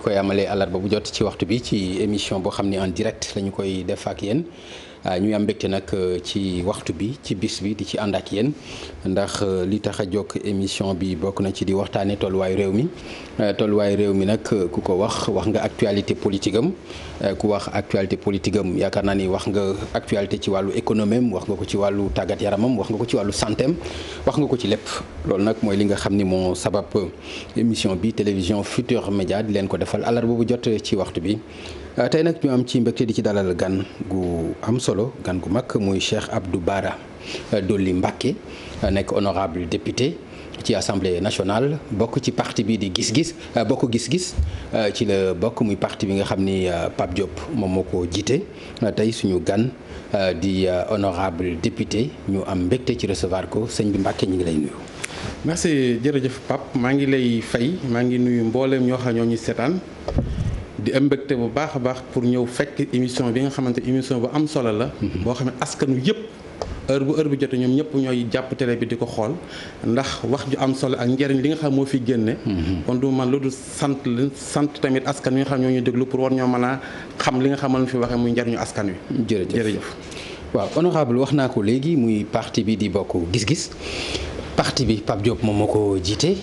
koy amalee àllarba bu jot ci waxtu bi ci émission boo xam ne en direct la ñu koy def ak yéen ñuy am mbégte nag ci waxtu bi ci bis bi di ci ànd ak yéen ndax li tax a jóg émission bi bokk na ci di waxtaanee tolluwaayu réew mi nag ku ko wax nga actualité politique am ku wax actualité politique am yaakaar naa ni wax nga actualité ci wàllu économie am wax nga ko ci wàllu tàggat yaramam wax nga ko ci wàllu santé am wax nga ko ci lépp loolu nag mooy li nga xam ni moo sabab émission bi télévision Futurs Médias di leen ko defal àllarba bu jot ci waxtu bi. tey nag ñu am ci mbégte di ci dalal gan gu am solo gan gu mag muy Cheikh Abdou Bara Dolly Mbacké nekk honorable député ci assemblée nationale bokk ci parti bi di gis-gis bokk gis-gis ci la bokk muy parti bi nga xam ni Pape Diop moom moo ko jiite tey suñu gan di honorable député ñu am mbégte ci recevoir ko sëñ bi Mbacké ñu ngi lay nuyu. merci jërëjëf Pape maa ngi lay fay maa ngi nuyu mbooleem ñoo xam ñoo ñu seetaan di am mbégte bu baax a baax pour ñëw fekk émission bi nga xamante émission bu am solo la. boo xam ne askanu yëpp heure bu jotee ñoom ñëpp ñooy jàpp télé bi di ko xool ndax wax ju am solo ak njëriñ li nga xam moo fi génne. kon du man loolu sant tamit askan wi nga xam ñoo ñuy déglu pour war ñoo mën a xam li nga xam ne fi waxee muy njëriñu askan wi. jërëjëf waaw honorable wax naa ko léegi muy parti bi di bokk gis-gis parti bi Pape Diop moom moo ko jiite.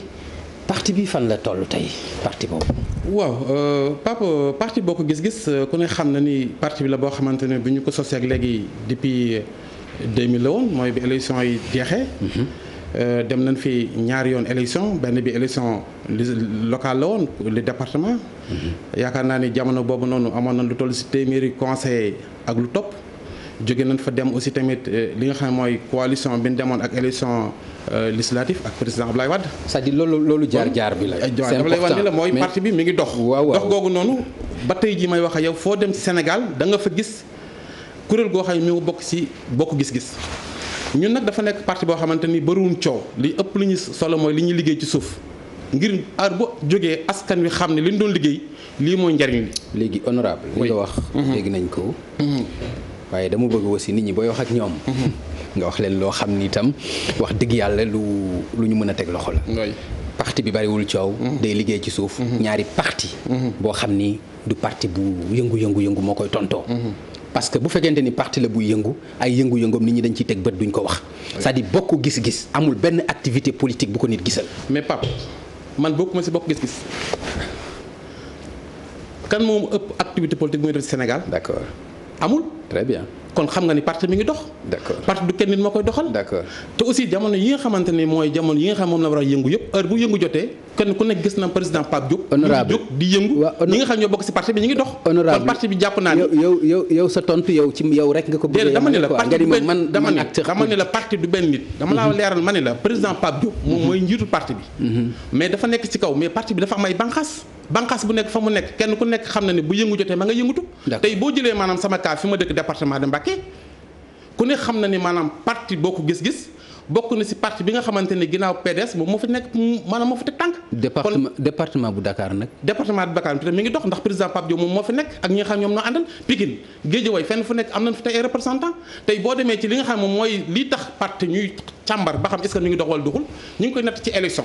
parti bi fan la toll tey parti boobu. waaw Pape parti boo ko gis-gis ku ne xam na ni parti bi la boo xamante ne bi ñu ko sosee ak léegi depuis 2000 la woon mooy bi élection yi jeexee. dem nañ fi ñaari yoon élection benn bi élection locale la woon le département. yaakaar naa ni jamono boobu noonu amoon na lu toll ci téeméeri conseil ak lu topp. jóge nañ fa dem aussi tamit li nga xam ne mooy coalition bi ñu demoon ak élection législative ak président Ablaye Wade. c'est-à-dire loolu jaar bi la. c'est important Ablaye Wade la mooy parti bi mi ngi dox. waaw dox googu noonu ba tey jii may wax ak yow foo dem ci Sénégal da nga fa gis kuréel goo xam ne mi ngi bokk ci bokk gis-gis. ñun nag dafa nekk parti boo xamante ni bëriwul coow li ëpp li ñu solo mooy li ñuy liggéey ci suuf ngir heure bu jógee askan wi xam ne li ñu doon liggéey lii mooy njariñ li. léegi honorable li nga wax. dégg nañ ko. waaye dama bëgg aussi nit ñi booy wax ak ñoom. nga wax leen loo xam ni itam wax dëgg yàlla lu ñu mën a teg loxo la. parti bi bariwul coow. day liggéey ci suuf. ñaari parti boo xam ni du parti bu yëngu moo koy tontoo. parce que bu fekkente ni parti la buy yëngu ay yëngu-yëngoom nit ñi dañ ciy teg bët duñ ko wax. c'est-à-dire bokk gis-gis amul benn activité politique bu ko nit gisal. mais Pape man bokkuma ci bokk gis-gis kan moom ëpp activité politique bu muy def ci Sénégal. d'accord. amul. très bien. kon xam nga ni parti mi ngi dox. d'accord parti du kenn nit moo koy doxal. d'accord te aussi jamono yi nga xamante ni mooy jamono yi nga xam moom la war a yëngu yëpp heure bu yëngu jotee kenn ku nekk gis na président Pape Diop. honorable jóg di yëngu. ñi nga xam ñoo bokk ci parti bi ñu ngi dox. honorable kon parti bi jàpp naa ni. yow sa tontu yow ci yow rek nga ko bëggee. dama ne la parti du benn dama ne la man parti du benn nit. dama laa leeral ma ne la président Pape Diop. moom mooy njiitu parti bi. mais dafa nekk ci kaw mais parti bi dafa am ay banqaas bu nekk fa mu nekk kenn ku nekk xam na ne bu yëngu jotee ma nga yëngutu. tey boo jëlee maanaam sama cas fi ma dëkk département de Mbacké ku ne xam na ni maanaam parti boo ko gis-gis bokk na ci parti bi nga xamante ne ginnaaw PDS moom moo fi nekk maanaam moo fi teg tànk. département bu Dakar nag. département bu Dakar mi ngi dox ndax président Pape Diop moom moo fi nekk ak ñi nga xam ñoom ñoo àndal Pikine Guédiawaye fenn fu nekk am nañ fi tey ay représentant tey boo demee ci li nga xam moom mooy li tax parti ñuy càmbar ba xam est-ce que ñu ngi dox wala doxul ñu ngi koy natt ci élection.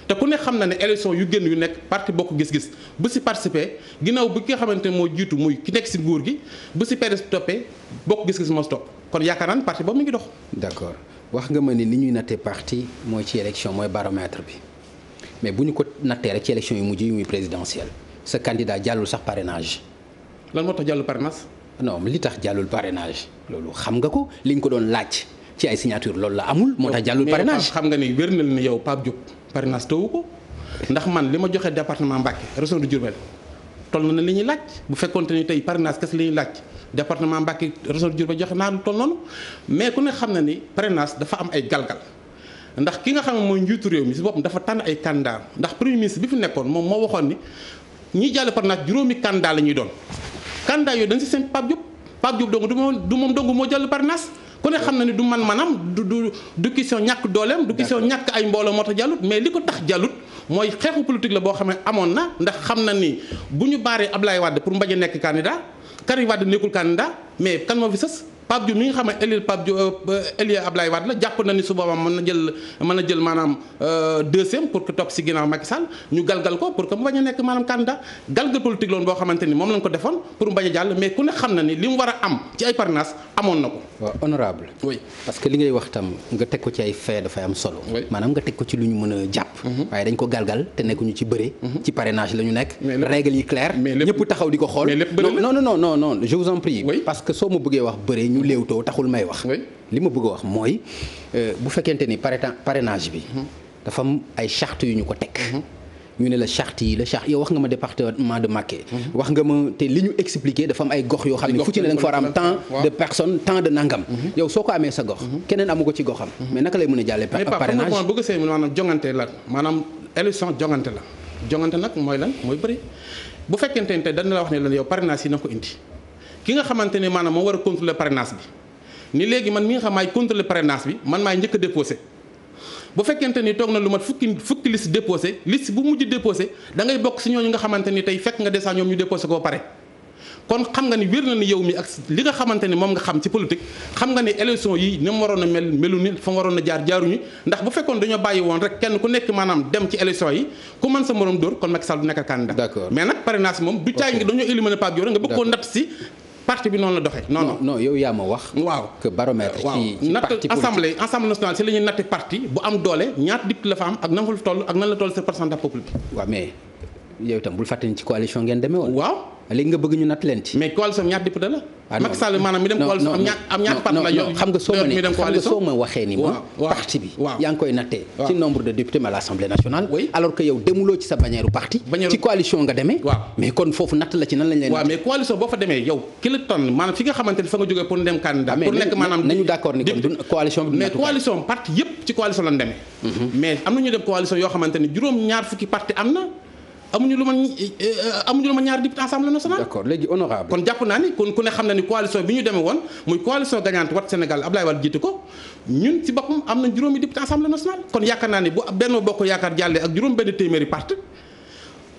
te ku ne xam na ne élection yu génn yu nekk parti bokk gis-gis bu ci participer ginnaaw bu ki nga xamante ne moo jiitu muy ki nekk ci nguur gi bu ci PDS toppee bokk gis-gis moo topp kon yaakaar naa ne parti boobu mi ngi dox. d'accord wax nga ma ni ñuy nattee parti mooy ci élection mooy baromètre bi mais bu ñu ko nattee rek ci élection yu mujj yi muy présidentielle sa candidat jàllul sax parrainage. lan moo tax jàllul parrainage. non li tax jàllul parrainage loolu xam nga ko li ñu ko doon laaj ci ay signature loolu la amul. moo tax jàllul parrainage xam nga ni wér na ni yow Pape Diop. parrainage tawu ko ndax man li ma joxe département Mbacké région de Diourbel toll na li ñuy laaj bu fekkoonte ni tey parrainage kese li ñuy laaj département Mbacké région de Diourbel joxe naa lu toll noonu mais ku ne xam na ni parrainage dafa am ay galgal ndax ki nga xam ne mooy njiitu réew mi si boppam dafa tànn ay candidat ndax premier ministre bi fi nekkoon moom moo waxoon ni ñiy jàll parrainage juróomi candidat la ñuy doon candidat yooyu dañ si seen Pape Diop dong du moom dong moo jàll parrainage ku ne xam na ni du manam du question ñàkk dooleem du question ñàkk ay mbooloo moo tax jàllut mais li ko tax jàllut mooy xeexu politique la boo xam ne amoon na ndax xam na ni bu ñu baaree Ablaye Wade pour mbañ a nekk candidat Karim Wade nekkul candidat mais kan moo fi sës Pape Diop mi nga xam ne élire Pape Diop élire Ablaye Wade la jàpp na ni su boobaa mën na jël maanaam deuxième pour que topp si ginnaaw Macky Sall ñu galgal ko pour que mu bañ a nekk maanaam candidat galgal politique loon boo xamante ni moom lañ ko defoon pour mu bañ a jàll mais ku ne xam na ni li mu war a am ci ay parrainage amoon na ko. waaw honorable oui parce que li ngay wax tam nga teg ko ci ay fait dafay am solo. maanaam nga teg ko ci lu ñu mën a jàpp. waaye dañ ko galgal te nekkuñu ci bëre. ci parrainage la ñu nekk. règles yi claires. ñëpp taxaw di ko xool. non je vous en prie. parce que soo ma bëggee wax bëre ñu léewtoo taxul may wax. li ma bëgg a wax mooy bu fekkente ni parrainage bi. dafa am ay charte yu ñu ko teg. ñu ne la charte yi yow wax nga ma département de Mbacké. wax nga ma te li ñu expliqué dafa am ay gox yoo xam ne fu ci ne da nga fa war am tant de personnes tant de nangam. yow soo ko amee sa gox. keneen amu ko ci goxam. mais naka lay mën a jàllee parrainage mais bëgg see maanaam jongante la maanaam élection jongante la jongante nag mooy lan mooy bëri bu fekkente ne tey dañ la wax ne lan yow parrainage yi na ko indi ki nga xamante ne maanaam moo war a contrôler parrainage bi ni léegi man mi nga xam maay contrôler parrainage bi man maay njëkk a déposé bu fekkente ni toog na lu mat fukki liste déposé liste bu mujj déposé da ngay bokk si ñooñu nga xamante ni tey fekk nga déjà ñoom ñu déposé ko ba pare kon xam nga ni wér na ni yow mi ak li nga xamante ni moom nga xam ci politique xam nga ni élection yi ni mu waroon a melu ni fa mu waroon a jaaruñu ndax bu fekkoon dañoo bàyyi woon rek kenn ku nekk maanaam dem ci élection yi ku mën sa morom dóor kon Macky Sall du nekk candidat. D'accord mais nag parrainage moom du caay ngi dañoo éliminer Pape Diop rek nga bëgg koo natt si parti bi noonu la doxee. non yow yaa ma wax. waaw que baromètre. ci parti assemblée nationale si la ñuy natt parti bu am doole ñaata député la fa am ak nan la toll ak nan la toll sa pourcentage peuple bi. waaw mais yow itam bul fàtte ni ci coalition ngeen demee woon. waaw léegi nga bëgg ñu natt leen ci. mais coalition ñaata député la. Macky Sall maanaam mi dem coalition am ñaata parti la yow. xam nga soo ma waxee ni ma. parti bi yaa ngi koy nattee. ci nombre de députés à l'Assemblée nationale. alors que yow demuloo ci sa bannière parti. ci coalition nga demee. mais kon foofu natt la ci nan lañ leen. waaw mais coalition boo fa demee yow ki la tànn maanaam fi nga xamante ni fa nga jógee pour dem candidat. pour nekk maanaam nañu d'accord ni kon coalition bi. mais coalition parti yëpp ci coalition lañ demee. mais am na ñu dem coalition yoo xamante ni juróom-ñaar fukki parti am na amuñu lu ma ñaari député assemblée nationale. d'accord léegi honorable kon jàpp naa ni kon ku ne xam na ni coalition bi ñu demee woon muy coalition gagnante Wattu Sénégal Abdoulaye Wade jiite ko ñun ci boppam am na juróomi député assemblée nationale kon yaakaar naa ni bu Benno Bokk Yaakaar jàllee ak juróom benn téeméeri parti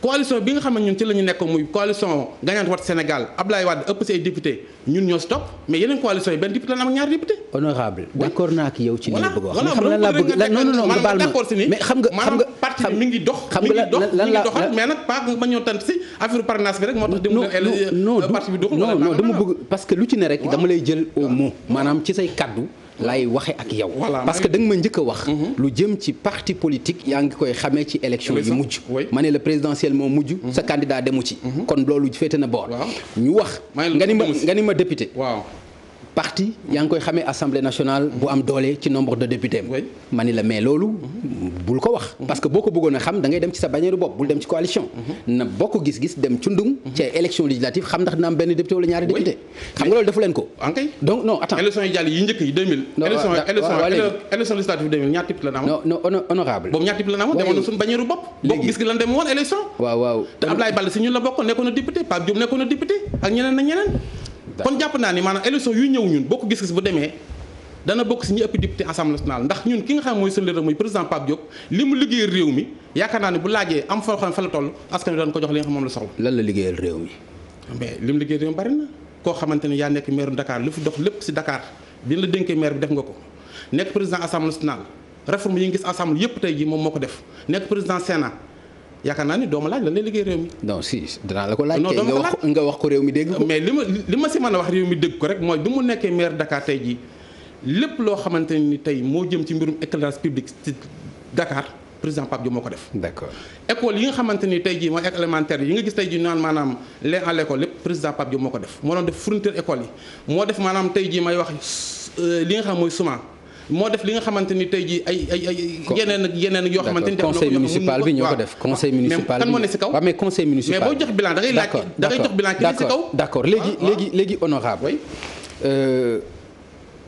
coalition bi nga xam ne ñun ci la ñu nekk muy coalition gagnante Wattu Sénégal Abdoulaye Wade ëpp si ay député ñun ñoo si topp mais yeneen coalition yi benn député la am ak ñaari député. honorable d'accord naa ak yow ci li nga bëgg wax. xam lan laa bëgg non nga baal ma mais xam nga parti bi mi ngi dox. xam nga lan la doxal mais nag pas ba ñoo tant si affaire parrainage bi rek moo tax. dem parti bi doxul non dama bëgg parce que lu ci ne rek dama lay jël au mot maanaam ci say kaddu. laay waxe ak yow parce que da nga ma njëkk a wax lu jëm ci parti politique yaa ngi koy xamee ci élection yi mujj ma ne la présidentielle moo mujj sa candidat demu ci kon loolu féete na boor ñu wax nga ni ma député parti yaa ngi koy xamee assemblée nationale bu am doole ci nombre de députés ma ni la mais loolu bul ko wax parce que boo ko bëggoon a xam da ngay dem ci sa bannière bopp bul dem ci coalition na bokk gis-gis dem cundung ci ay élection législative xam ndax dina am benn député wala ñaari député xam nga loolu defu leen ko donc non attends élection yi jàll yi njëkk yi 2000 élection législative 2000 ñaata député la amoon non honorable boobu ñaata député la amoon demoon na suñu bannière bopp bokk gis gi lan dem woon élection waaw te Abdoulaye Baldé si ñun la bokk nekkoon na député Pape Diop nekkoon na député ak ñeneen ak ñeneen kon jàpp naa ni maanaam élection yu ñëw ñun boo ko gis-gis bu demee dana bokk si ñi ëpp député assemblée nationale ndax ñun ki nga xam mooy seen leader muy président Pape Diop li mu liggéeyal réew mi yaakaar naa ne bu laajee am foo xam fa la toll askan wi doon ko jox li nga xam moom la soxla. lan la liggéeyal réew mi. mais li mu liggéeyal réew mi bari na koo xamante ne yaa nekk maire Dakar lu fi dox lépp si Dakar bi la dénkee maire bi def nga ko nekk président assemblée nationale réforme yi nga gis assemblée yëpp tey ji moom moo ko def nekk président Sénat yaakaar naa ni doo ma laaj lan lay liggéey réew mi. non si danaa la ko laaj. nga wax ko réew mi dégg ko. mais li ma si mën a wax réew mi dégg ko rek mooy bi mu nekkee maire Dakar tey jii lépp loo xamante ni tey moo jëm ci mbirum éclairage public ci Dakar président Pape Diop moo ko def. d'accord école yi nga xamante ni tey jii mooy école élémentaire yi nga gis tey jii naan maanaam lait à l'école lépp président Pape Diop moo ko def moo doon def fourniture école yi moo def maanaam tey jii may wax li nga xam mooy suma moo def li nga xamante ni tey jii ay yeneen yoo xamante ni conseil municipal bi ñoo ko def conseil municipal bi kan moo ne si kaw waaw mais conseil municipal mais boo jox bilan da ngay laaj da ngay jox bilan ki ne si kaw d'accord léegi honorable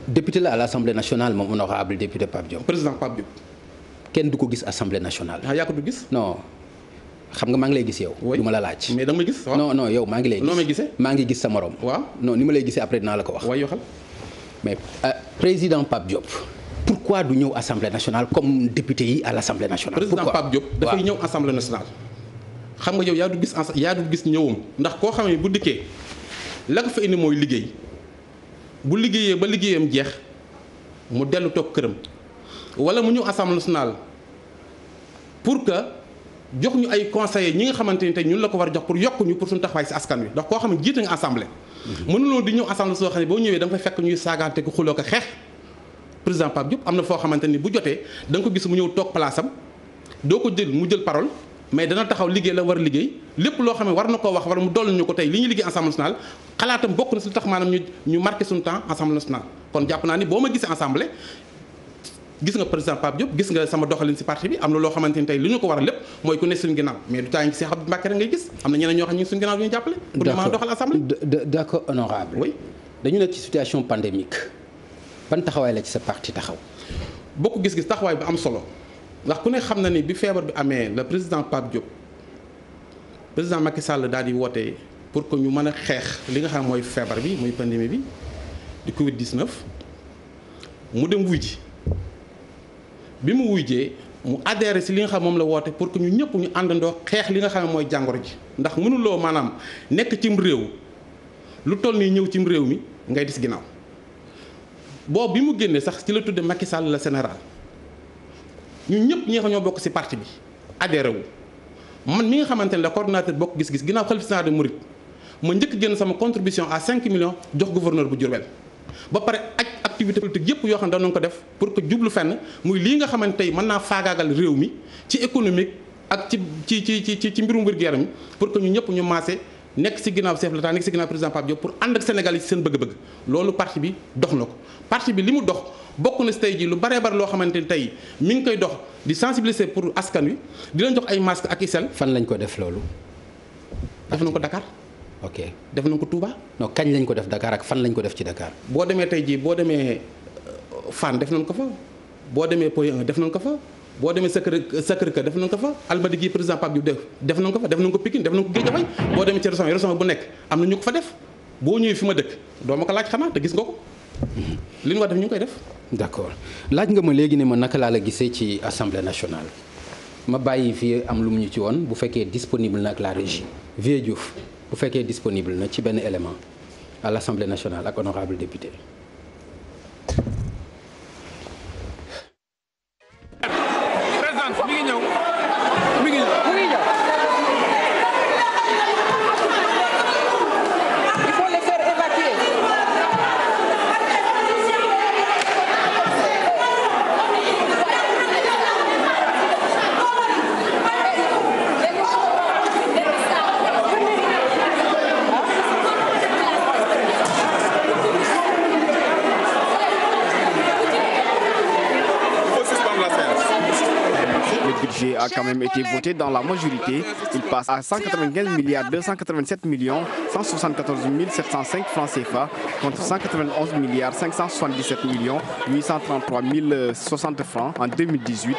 député la à l'Assemblée nationale moom honorable député Pape Diop président Pape Diop kenn du ko gis Assemblée nationale yaa ko du gis non xam nga maa ngi lay gis yow du ma la laaj mais da nga may gis non yow maa ngi lay gis noo may gisee maa ngi gis sa morom waaw non ni ma lay gisee après dinaa la ko wax waaye yoo xam mais président Pape Diop pourquoi du ñëw assemblée nationale comme député yi à l'assemblée nationale. président Pape Diop dafay ñëw assemblée nationale. xam nga yow yaa du gis ñëwam ndax koo xam ne bu dikkee la ko fa indi mooy liggéey bu liggéeyee ba liggéeyam jeex mu dellu toog këram wala mu ñëw assemblée nationale pour que jox ñu ay conseillers ñi nga xamante ni tey ñun la ko war a jox pour yokk ñu pour suñu taxawaay ci askan wi ndax koo xam ne jiite nga assemblée. mënuloo di ñëw assemblée soo xam ne boo ñëwee da nga fay fekk ñuy saagaante ko xuloo ko xeex président Pape Diop am na foo xamante ni bu jotee da nga ko gis mu ñëw toog place am doo ko jël mu jël parole mais dana taxaw liggéey la war a liggéey lépp loo xam ne war na koo wax wala mu dolli ñu ko tey li ñuy liggéey assemblée nationale xalaatam bokk na si lu tax maanaam ñu marqué suñu temps assemblée nationale kon jàpp naa ni boo ma gisee assemblée gis nga président Pape Diop gis nga sama doxalin si parti bi am na loo xamante ni tey li ñu ko war a lépp mooy ku ne suñu ginnaaw mais du taa ngi si Cheikh Abdou Mbacké rek ngay gis am na ñeneen ñoo xam ne ñu suñu ginnaaw ñu jàppale pour ñu mën a doxal assemblée. d'accord honorable oui dañu nekk ci situation pandémique ban taxawaay la ci sa parti taxaw. bokk gis-gis taxawaay bi am solo ndax ku ne xam na ni bi feebar bi amee le président Pape Diop président Macky Sall daal di woote pour que ñu mën a xeex li nga xam mooy feebar bi muy pandémie bi di Covid 19 mu dem wuy ji bi mu wuyjee mu adhéré si li nga xam moom la woote pour que ñu ñëpp ñu àndandoo xeex li nga xam ne mooy jàngoro ji ndax mënuloo maanaam nekk cim réew lu toll nii ñëw cim réew mi ngay dis ginnaaw boobu bi mu génnee sax ci la tudde Macky Sall la général ñun ñëpp ñi nga xam ñoo bokk si parti bi adhéré wu man mi nga xamante ne la coordonnateur bokk gis-gis ginnaaw xalifa général des mourides ma njëkk génn sama contribution à 5 millions jox gouverneur bu Diourbel ba pare aj activité politique yëpp yoo xam ne danañ ko def pour que jublu fenn muy lii nga xamante tey mën naa faagaagal réew mi ci économique ak ci mbirum wér-gu-yaram pour que ñu ñëpp ñu maase nekk si ginnaaw chef de l'État nekk si ginnaaw président Pape Diop pour ànd ak Sénégal yi ci seen bëgg-bëgg loolu parti bi dox na ko parti bi li mu dox bokk na si tey ji lu baree bari loo xamante ni tey mi ngi koy dox di sensibiliser pour askan wi di leen jox ay masque ak isel. fan lañ ko def loolu. def nañ ko Dakar. ok def nañ ko Touba. non kañ lañ ko def Dakar ak fan lañ ko def ci Dakar. boo demee tey jii boo demee Fann def nañ ko fa boo demee Point 1 def nañ ko fa boo demee Sacré-Cœur def nañ ko fa Almadies gi président Pape Diop def nañ ko fa def nañ ko Pikine def nañ ko Guédiawaye boo demee ci région bu nekk am na ñu ko fa def boo ñëwee fi ma dëkk doo ma ko laaj xanaa te gis nga ko li ñu war def ñu ngi koy def. d'accord laaj nga ma léegi ne ma naka laa la gisee ci assemblée nationale ma bàyyi fii am lu mu ñu ci woon bu fekkee disponible na ak la régie Vieux Diouf bu fekkee disponible na ci benn élément à l'Assemblée nationale ak honorable député. A quand même été voté dans la majorité. Il passe à 195 milliards 287 millions 174 705 francs CFA contre 191 milliards 577 millions 833 060 francs en 2018.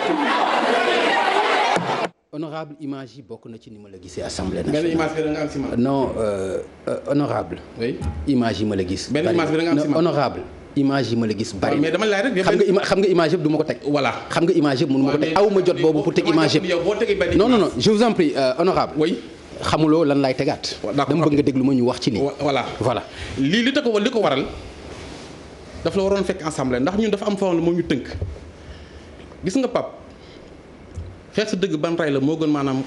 honorable image yi bokk na ci ni ma la gisee assemblée nationale. benn image bi da nga am si man. non honorable. oui image yi ma la gis. benn image bi da nga am si man honorable image yi ma la gis bari. mais dama laaj rek. xam nga image yëpp du ma ko teg. voilà xam nga image yëpp mënu ma ko teg aw ma jot boobu pour teg image yëpp. non je vous en prie honorable. oui xamuloo lan laay tegaat. dama bëgg nga déglu ma ñu wax ci lii. voilà lii li ko waral daf la waroon fekk assemblée ndax ñun dafa am foo xam ne moo ñu tënk gis nga pap xeex sa dëgg ban ray la moo gën maanaam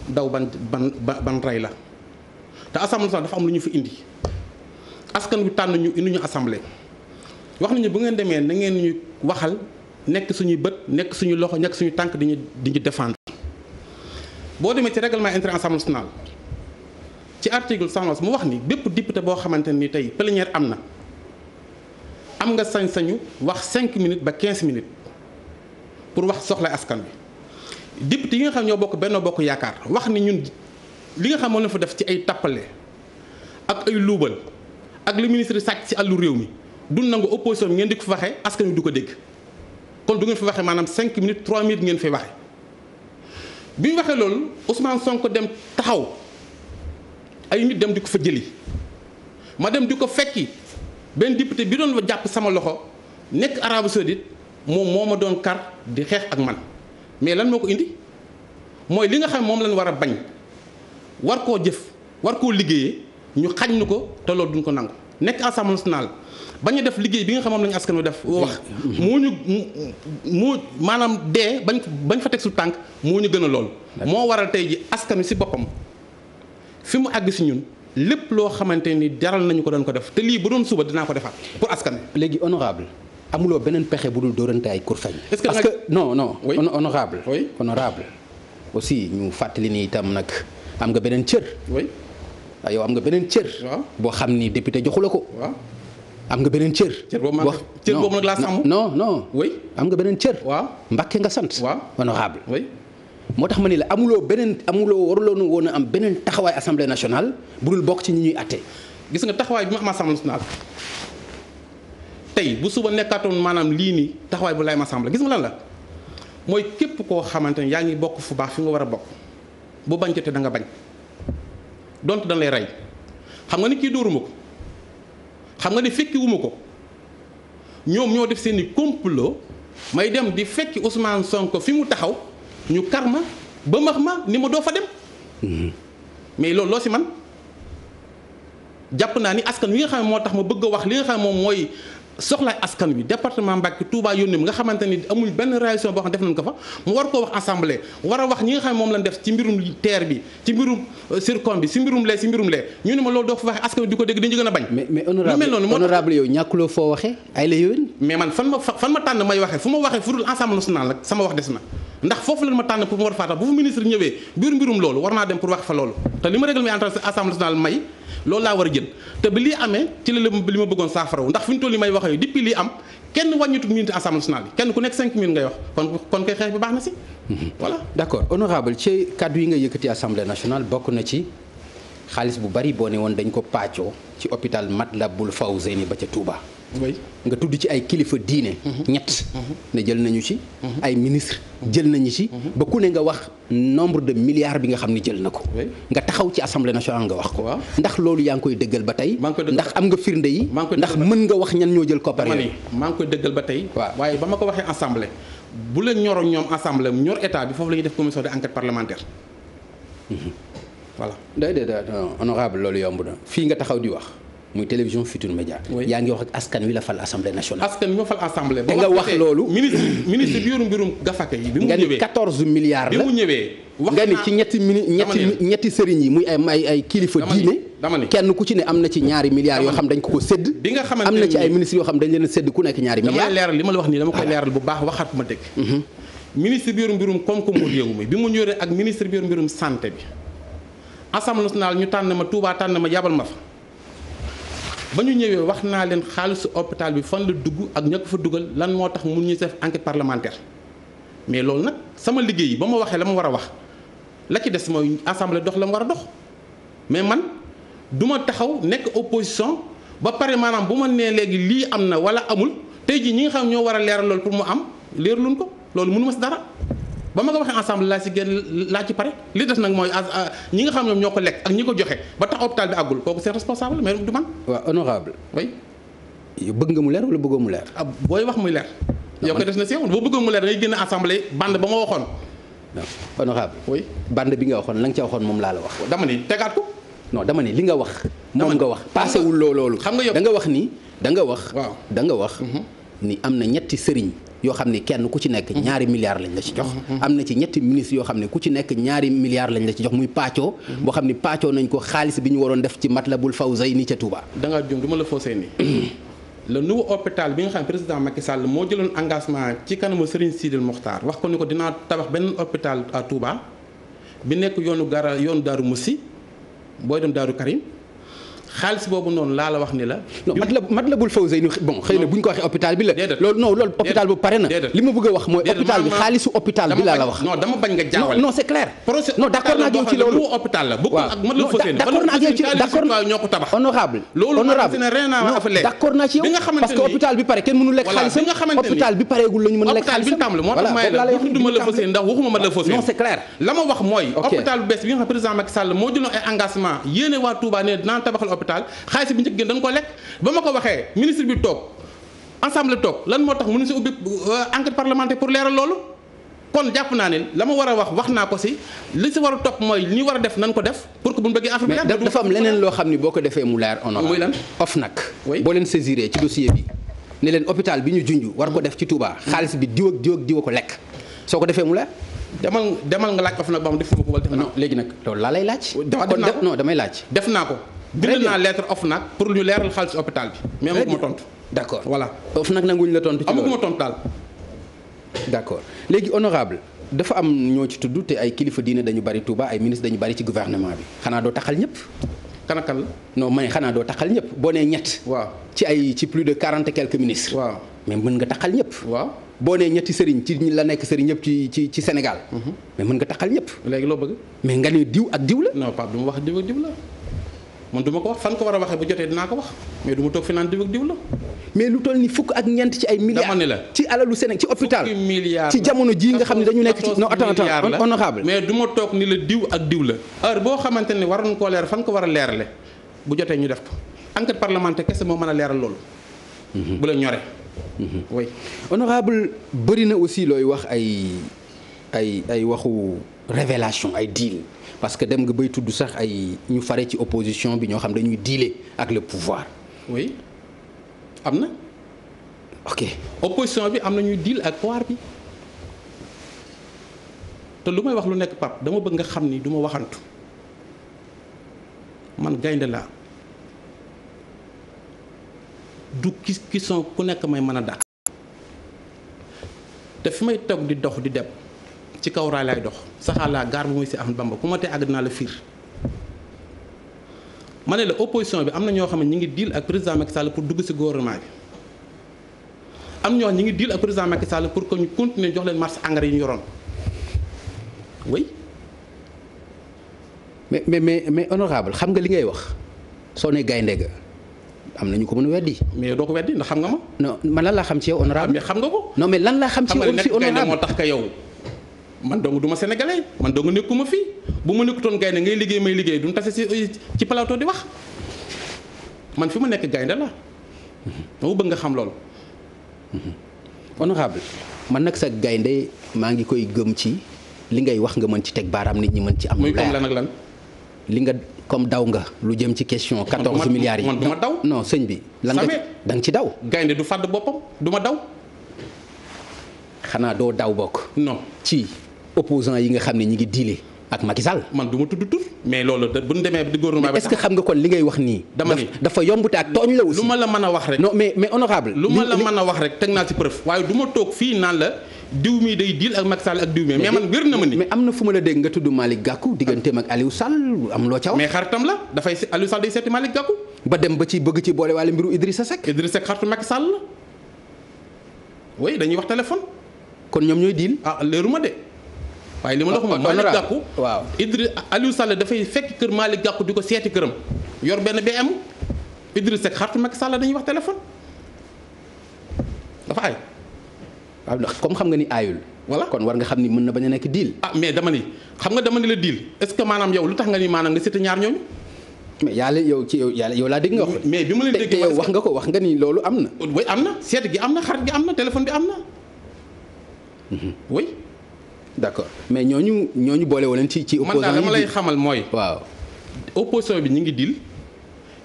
daw ban ray la te assemblée dafa am lu ñu fi indi askan wi tànn ñu indi ñu assemblée wax nañu bu ngeen demee na ngeen ñu waxal nekk suñuy bët nekk suñu loxo nekk suñu tànk di ñu défendre boo demee ci règlement intérieur assemblée nationale ci article 111 mu wax ni bépp député boo xamante ni tey plénière am nga sañ-sañu wax 5 minutes ba 15 minutes pour wax soxla askan bi député yi nga xam ñoo bokk Benno Bokk Yaakaar wax ni ñun li nga xam moo leen fa def ci ay tappale ak ay luubal ak li ministre sàcc ci àllu réew mi du nangu opposition bi ngeen di ko fa waxee askan wi du ko dégg kon du ngeen fi waxee maanaam 5 minutes 3 minutes ngeen fay waxee bi ñu waxee loolu Ousmane Sonko dem taxaw ay nit dem di ko fa jëli ma dem di ko fekki benn député bi doon jàpp sama loxo nekk Arabie Saoudite moom moo ma doon kar di xeex ak man mais lan moo ko indi mooy li nga xam moom lañ war a bañ war koo jëf war koo liggéeyee ñu xañ nu ko te loolu duñ ko nangu nekk assemblée nationale bañ a def liggéey bi nga xam moom lañu askan wi def wax moo maanaam dee bañ fa teg su tànk moo ñu gën a lool moo waral tey ji askan wi si boppam fi mu àgg si ñun lépp loo xamante ni jaral nañu ko doon ko def te lii bu doon suba dinaa ko defaat pour askan wi. léegi honorable amuloo beneen pexe bu dul dóorante ay kurfañ. est-ce que parce que non oui. honorable oui. honorable aussi ñu fàttali ni itam nag am nga beneen cër. oui. yow am nga beneen cër. waaw boo xam ni député joxu la ko. waaw. am nga beneen cër. cër boobu nag laa sàmm. non. oui. am nga beneen cër. waaw. Mbàkke nga sant. waaw honorable oui. moo tax ma ni la waruloo woon a am beneen taxawaay assemblée nationale bu dul bokk ci ñi ñuy àtte. gis nga taxawaay bi ma am assemblée nationale tey bu suba nekkaatoon maanaam lii nii taxawaay bu lay ma assemblée gis nga lan la mooy képp koo xamante ne yaa ngi bokk fu baax fi nga war a bokk bu bañ te da nga bañ donte dañ lay rey xam nga ni kii dóoruma ko xam nga ni fekki wuma ko ñoom ñoo def seeni complot may dem di fekki Ousmane Sonko fi mu taxaw ñu kar ma ba max ma ni ma doo fa dem mais loolu loo si man jàpp naa ni askan wi nga xam ne moo tax ma bëgg a wax li nga xam ne moom mooy soxlaay askan wi département Mbacké Touba yónni nga xamante ni amul benn réaction boo xam ne def nañ ko fa mu war koo wax assemblée war a wax ñi nga xam ne moom lañ def ci mbirum terre bi ci mbirum surcom bi si mbirum lee ñu ne ma loolu doo fa waxee askan wi di ko dégg dañu gën a bañ. mais honorable yow ñàkkuloo foo waxee ay la yowén mais man fan ma tànn may waxee fu ma waxee fu dul Assemblée nationale nag sama wax des na ndax foofu la ma tànn pour mu war faa tax bu fa ministre ñëwee mbirum loolu war naa dem pour wax fa loolu te li ma règlement intérieur Assemblée nationale may loolu laa war a jël te bi lii amee ci la li ma bëggoon saafaraw ndax fi ñu toll li may waxee depuis lii am kenn wàññitu minute Assemblée nationale bi kenn ku nekk 5 minutes ngay wax kon koy xeex bi baax na si voilà. d'accord honorable ci kàddu yi nga yëkkati Assemblée nationale bokk na ci xaalis bu bari boo ne woon dañ ko pàccoo ci hôpital Matlaboul Fawzeyni ba ca Touba. oui nga tudd ci ay kilifa diine. ñett ne jël nañu ci. ay ministre jël nañu ci. ba ku ne nga wax nombre de milliards bi nga xam ni jël na ko. nga taxaw ci assemblée nationale nga wax ko. ndax loolu yaa ngi koy dëggal ba tey. ndax am nga firnde yi. ndax mën nga wax ñan ñoo jël koppar yooyu. maa ngi koy dëggal ba tey. waaye ba ma ko waxee assemblée bu leen ñoroon ñoom assemblée ñor état bi foofu la ñuy def commission d'enquête parlementaire. voilà. déedéet honorable loolu yomb na fii nga taxaw di wax. muy télévision Futurs Médias. yaa ngi wax ak askan wi la fal assemblée nationale. askan wi ma fal assemblée. ba nga wax loolu ministre bi yorum mbirum gafaka yi. bi mu nga ni ñëwee 14 milliards la bi mu ñëwee. wax nga ni ci ñetti sëriñ yi muy ay kilifa diine. kenn ku ci ne am na ci ñaari milliards yoo xam dañ ko sédd. bi nga xamante am na ci ay ministres yoo xam dañ leen a sédd ku nekk ñaari milliards. dama leeral li ma la wax nii dama koy leeral bu baax waxaat ma dégg. ministre bi yorum mbirum koom-koomu réew mi bi mu ñëwee ak ministre bi yorum mbirum santé bi assemblée nationale ñu tànn ma Touba tànn ma yabal ma fa ba ñu ñëwee wax naa leen xaalisu hôpital bi fan la dugg ak ña ko fa dugal lan moo tax mun ñu def enquête parlementaire mais loolu nag sama liggéey ba ma waxee la ma war a wax la ci des mooy assemblée dox la ma war a dox mais man du ma taxaw nekk opposition ba pare maanaam bu ma nee léegi lii am na wala amul tey jii ñi nga xam ñoo war a leeral loolu pour mu am leerluñ ko loolu mënu ma si dara ba ma ko waxee ensemble laa si génn laa ci pare li des nag mooy ñi nga xam ñoom ñoo ko lekk ak ñi ko joxe ba tax hôpital bi àggul kooku c'est responsable mais du man. waaw honorable oui. bëgg nga mu leer wala bëggoo mu leer. booy wax muy leer. yow ko des na si yow boo bëggoon mu leer da ngay génn assemblée bande ba ma waxoon. non honorable oui bande bi nga waxoon la nga ca waxoon moom laa la wax. dama ni tegaat ko. non dama ni li nga wax. moom nga wax passé wul loolu. xam nga yow da nga wax ni da nga wax. waaw da nga wax. ni am na ñetti sëriñ. yoo xam ne kenn ku ci nekk ñaari milliards lañ la ci jox. am na ci ñetti ministres yoo xam ne ku ci nekk ñaari milliards lañ la ci jox muy pàccoo. boo xam ne pàccoo nañ ko xaalis bi ñu waroon def ci Matlabul Fawzayni ca Touba. da ngaa jum du ma la faussé nii. le nouveau hôpital bi nga xam ne président Macky Sall moo jëloon engagement ci kanamu Serigne Sidil Mokhtar wax ko ni ko dinaa tabax benn hôpital à Touba bi nekk yoonu Daaru Moussi booy dem Daaru Karim. xaalis boobu noonu laa la wax ni la. non Matlabul Fawzayni bon xëy na bu ñu ko waxee hôpital bi la. loolu hôpital bu pare na. li ma bëgg a wax mooy. hôpital bi xaalisu hôpital bi laa la wax. non dama bañ nga jaawale. non c'est clair. non d'accord naa ak yow ci loolu. hôpital la bokkul ak Matlabul Fawzayni. d'accord naa ak yow ci d'accord ñoo ko tabax. honorable d'accord naa ci yow parce que hôpital bi pare kenn mënu lekk xaalisam. hôpital bi pareegul la ñu mën a lekk xaalisam. moo tax may la waxuma la Fawzayni ndax waxuma Matlabul Fawzayni. non c'est clair. la ma wax mooy. hôpital bu bees bi nga xam président Macky Sall moo jëloon ay engagement yéene waa Touba ne dinaa tabaxal hôpital xaalis bi njëkk gën dañ ko lekk ba ma ko waxee ministre bi toog ensemble toog lan moo tax mënu si ubbi enquête parlementaire pour leeral loolu kon jàpp naa ne la ma war a wax naa ko si li si war a topp mooy li ñu war a def nan ko def pour que bu ñu bëggee affaire bi leer. mais dafa am leneen loo xam ni boo ko defee mu leer. muy lan OFNAC. oui boo leen saisiré ci dossier bi ne leen hôpital bi ñu junj war ko def ci Touba xaalis bi diw ak diw a ko lekk soo ko defee mu leer. demal nga laaj OFNAC ba xam defuma ko wala def naa ko. léegi nag loolu laa lay laaj. non damay laaj. def naa ko. bind naa lettre OFNAC pour ñu leeral xaalis hôpital bi. mais amaguma tontu. d'accord voilà. OFNAC nanguñu la tontu ci loolu amaguma tontu daal. d'accord léegi honorable dafa am ñoo ci tudd te ay kilifa diine dañu bari Touba ay ministre dañu bari ci gouvernement bi xanaa doo taxal ñëpp. kan la. non ma ne xanaa doo taxal ñëpp boo nee ñett. waaw ci plus de 40 et quelques ministres. waaw mais mën nga taxal ñëpp. waaw boo nee ñetti sëriñ ci ñi la nekk sëriñ ñëpp ci Sénégal. mais mën nga taxal ñëpp. léegi loo bëgg. mais nga ne diw ak diw la. non Pape du ma wax diw ak diw la man du ma ko wax fan ko war a waxee bu jotee dinaa ko wax mais du ma toog fi naan diw ak diw la. mais lu toll ni fukk ak ñeent ci ay milliards. dama ne la ci alalu Sénégal ci hôpital. fukki milliards ci jamono jii nga xam ne dañu nekk ci non attends honorable mais du ma toog ni la diw ak diw la. heure boo xamante ne waroon koo leer fan ko war a leerale bu jotee ñu def ko enquête parlementaire kese moo mën a leeral loolu. bu la ñoree. oui. honorable bëri na aussi looy wax ay waxu révélation ay deal parce que dem nga bay tudd sax ay ñu fare ci opposition bi ñoo xam dañuy dealer ak le pouvoir. oui am na. ok opposition bi am na ñuy deal ak pouvoir bi te lu may wax lu nekk Pape dama bëgg nga xam ni du ma waxantu man gaynde laa du ki son ku nekk may mën a dàq. te fi may toog di dox di dem ci kaw raay laay dox saxaar laa gaar bu muy si Ahmadu Bamba ku ma tee àgg dinaa la fiir ma ne la opposition bi am na ñoo xam ne ñu ngi deal ak président Macky Sall pour dugg si gouvernement bi am ñoo xam ñu ngi deal ak président Macky Sall pour que ñu continuer jox leen marché engrais yi ñu yoroon oui. mais honorable xam nga li ngay wax soo ne gaynde ga am na ñu ko mën a weddi. mais doo ko weddi ndax xam nga ma. non man lan laa xam ci yow honorable mais xam nga ko. non mais lan laa xam ci yow aussi honorable moo tax ka yow man dong du ma sénégalais man dong nekkuma fii bu ma nekkutoon gaynde ngay liggéey may liggéey duñ tase ci plateau di wax man fi ma nekk gaynde la dama bëgg nga xam loolu. honorable man nag sa gaynde maa ngi koy gëm ci li ngay wax nga mën ci teg baaraam nit ñi mën ci am. muy comme lan ak lan. li nga comme daw nga lu jëm ci question 14 milliards yi. man du ma daw non sëñ bi. lan nga da nga ci daw. gaynde du fàdd boppam du ma daw. xanaa doo daw bokk. non ci opposant yi nga xam ne ñi ngi diile ak Macky Sall. man du ma tudd tur. mais loolu bu ñu demee di gouvernement bi. est-ce que xam nga kon li ngay wax nii. dama ni dafa yombute ak tooñ la aussi. lu ma la mën a wax rek. non mais honorable lu ma la mën a wax rek teg naa ci preuve. waaye du ma toog fii naan la diw mi day diil ak Macky Sall ak diw mi mais man wér na ma ni. mais am na fu ma la dégg nga tudd Malick Gakou digganteem ak Aliou Sall am loo ca wax. mais xaritam la dafay Aliou Sall day seeti Malick Gakou. ba dem ba ci bëgg ci boole waale mbiru Idrissa Seck. Idrissa Seck xaritu Macky Sall la oui dañuy wax téléphone. kon ñoom ñooy diil. ah leeru ma de. waaye li ma la wax moom Malick Gakou waaw Aliou Sall dafay fekk kër Malick Gakou di ko seeti këram yor benn BM Idrissa Seck xaritu Macky Sall dañuy wax téléphone dafa ay. waaw ndax comme xam nga ni aayul. voilà kon war nga xam ni mën na bañ a nekk deal. ah mais dama ni xam nga dama ni la deal est-ce que maanaam yow lu tax nga ni maanaam nga seeti ñaar ñooñu. mais yàlla yow laa dégg nga wax. mais bi ma leen déggee te yow wax nga ni loolu am na. oui am na seet gi am na xarit gi am na téléphone bi am na. oui. d'accord mais ñooñu boole woo leen ci opposition man daal dama lay xamal mooy. waaw opposition bi ñu ngi deal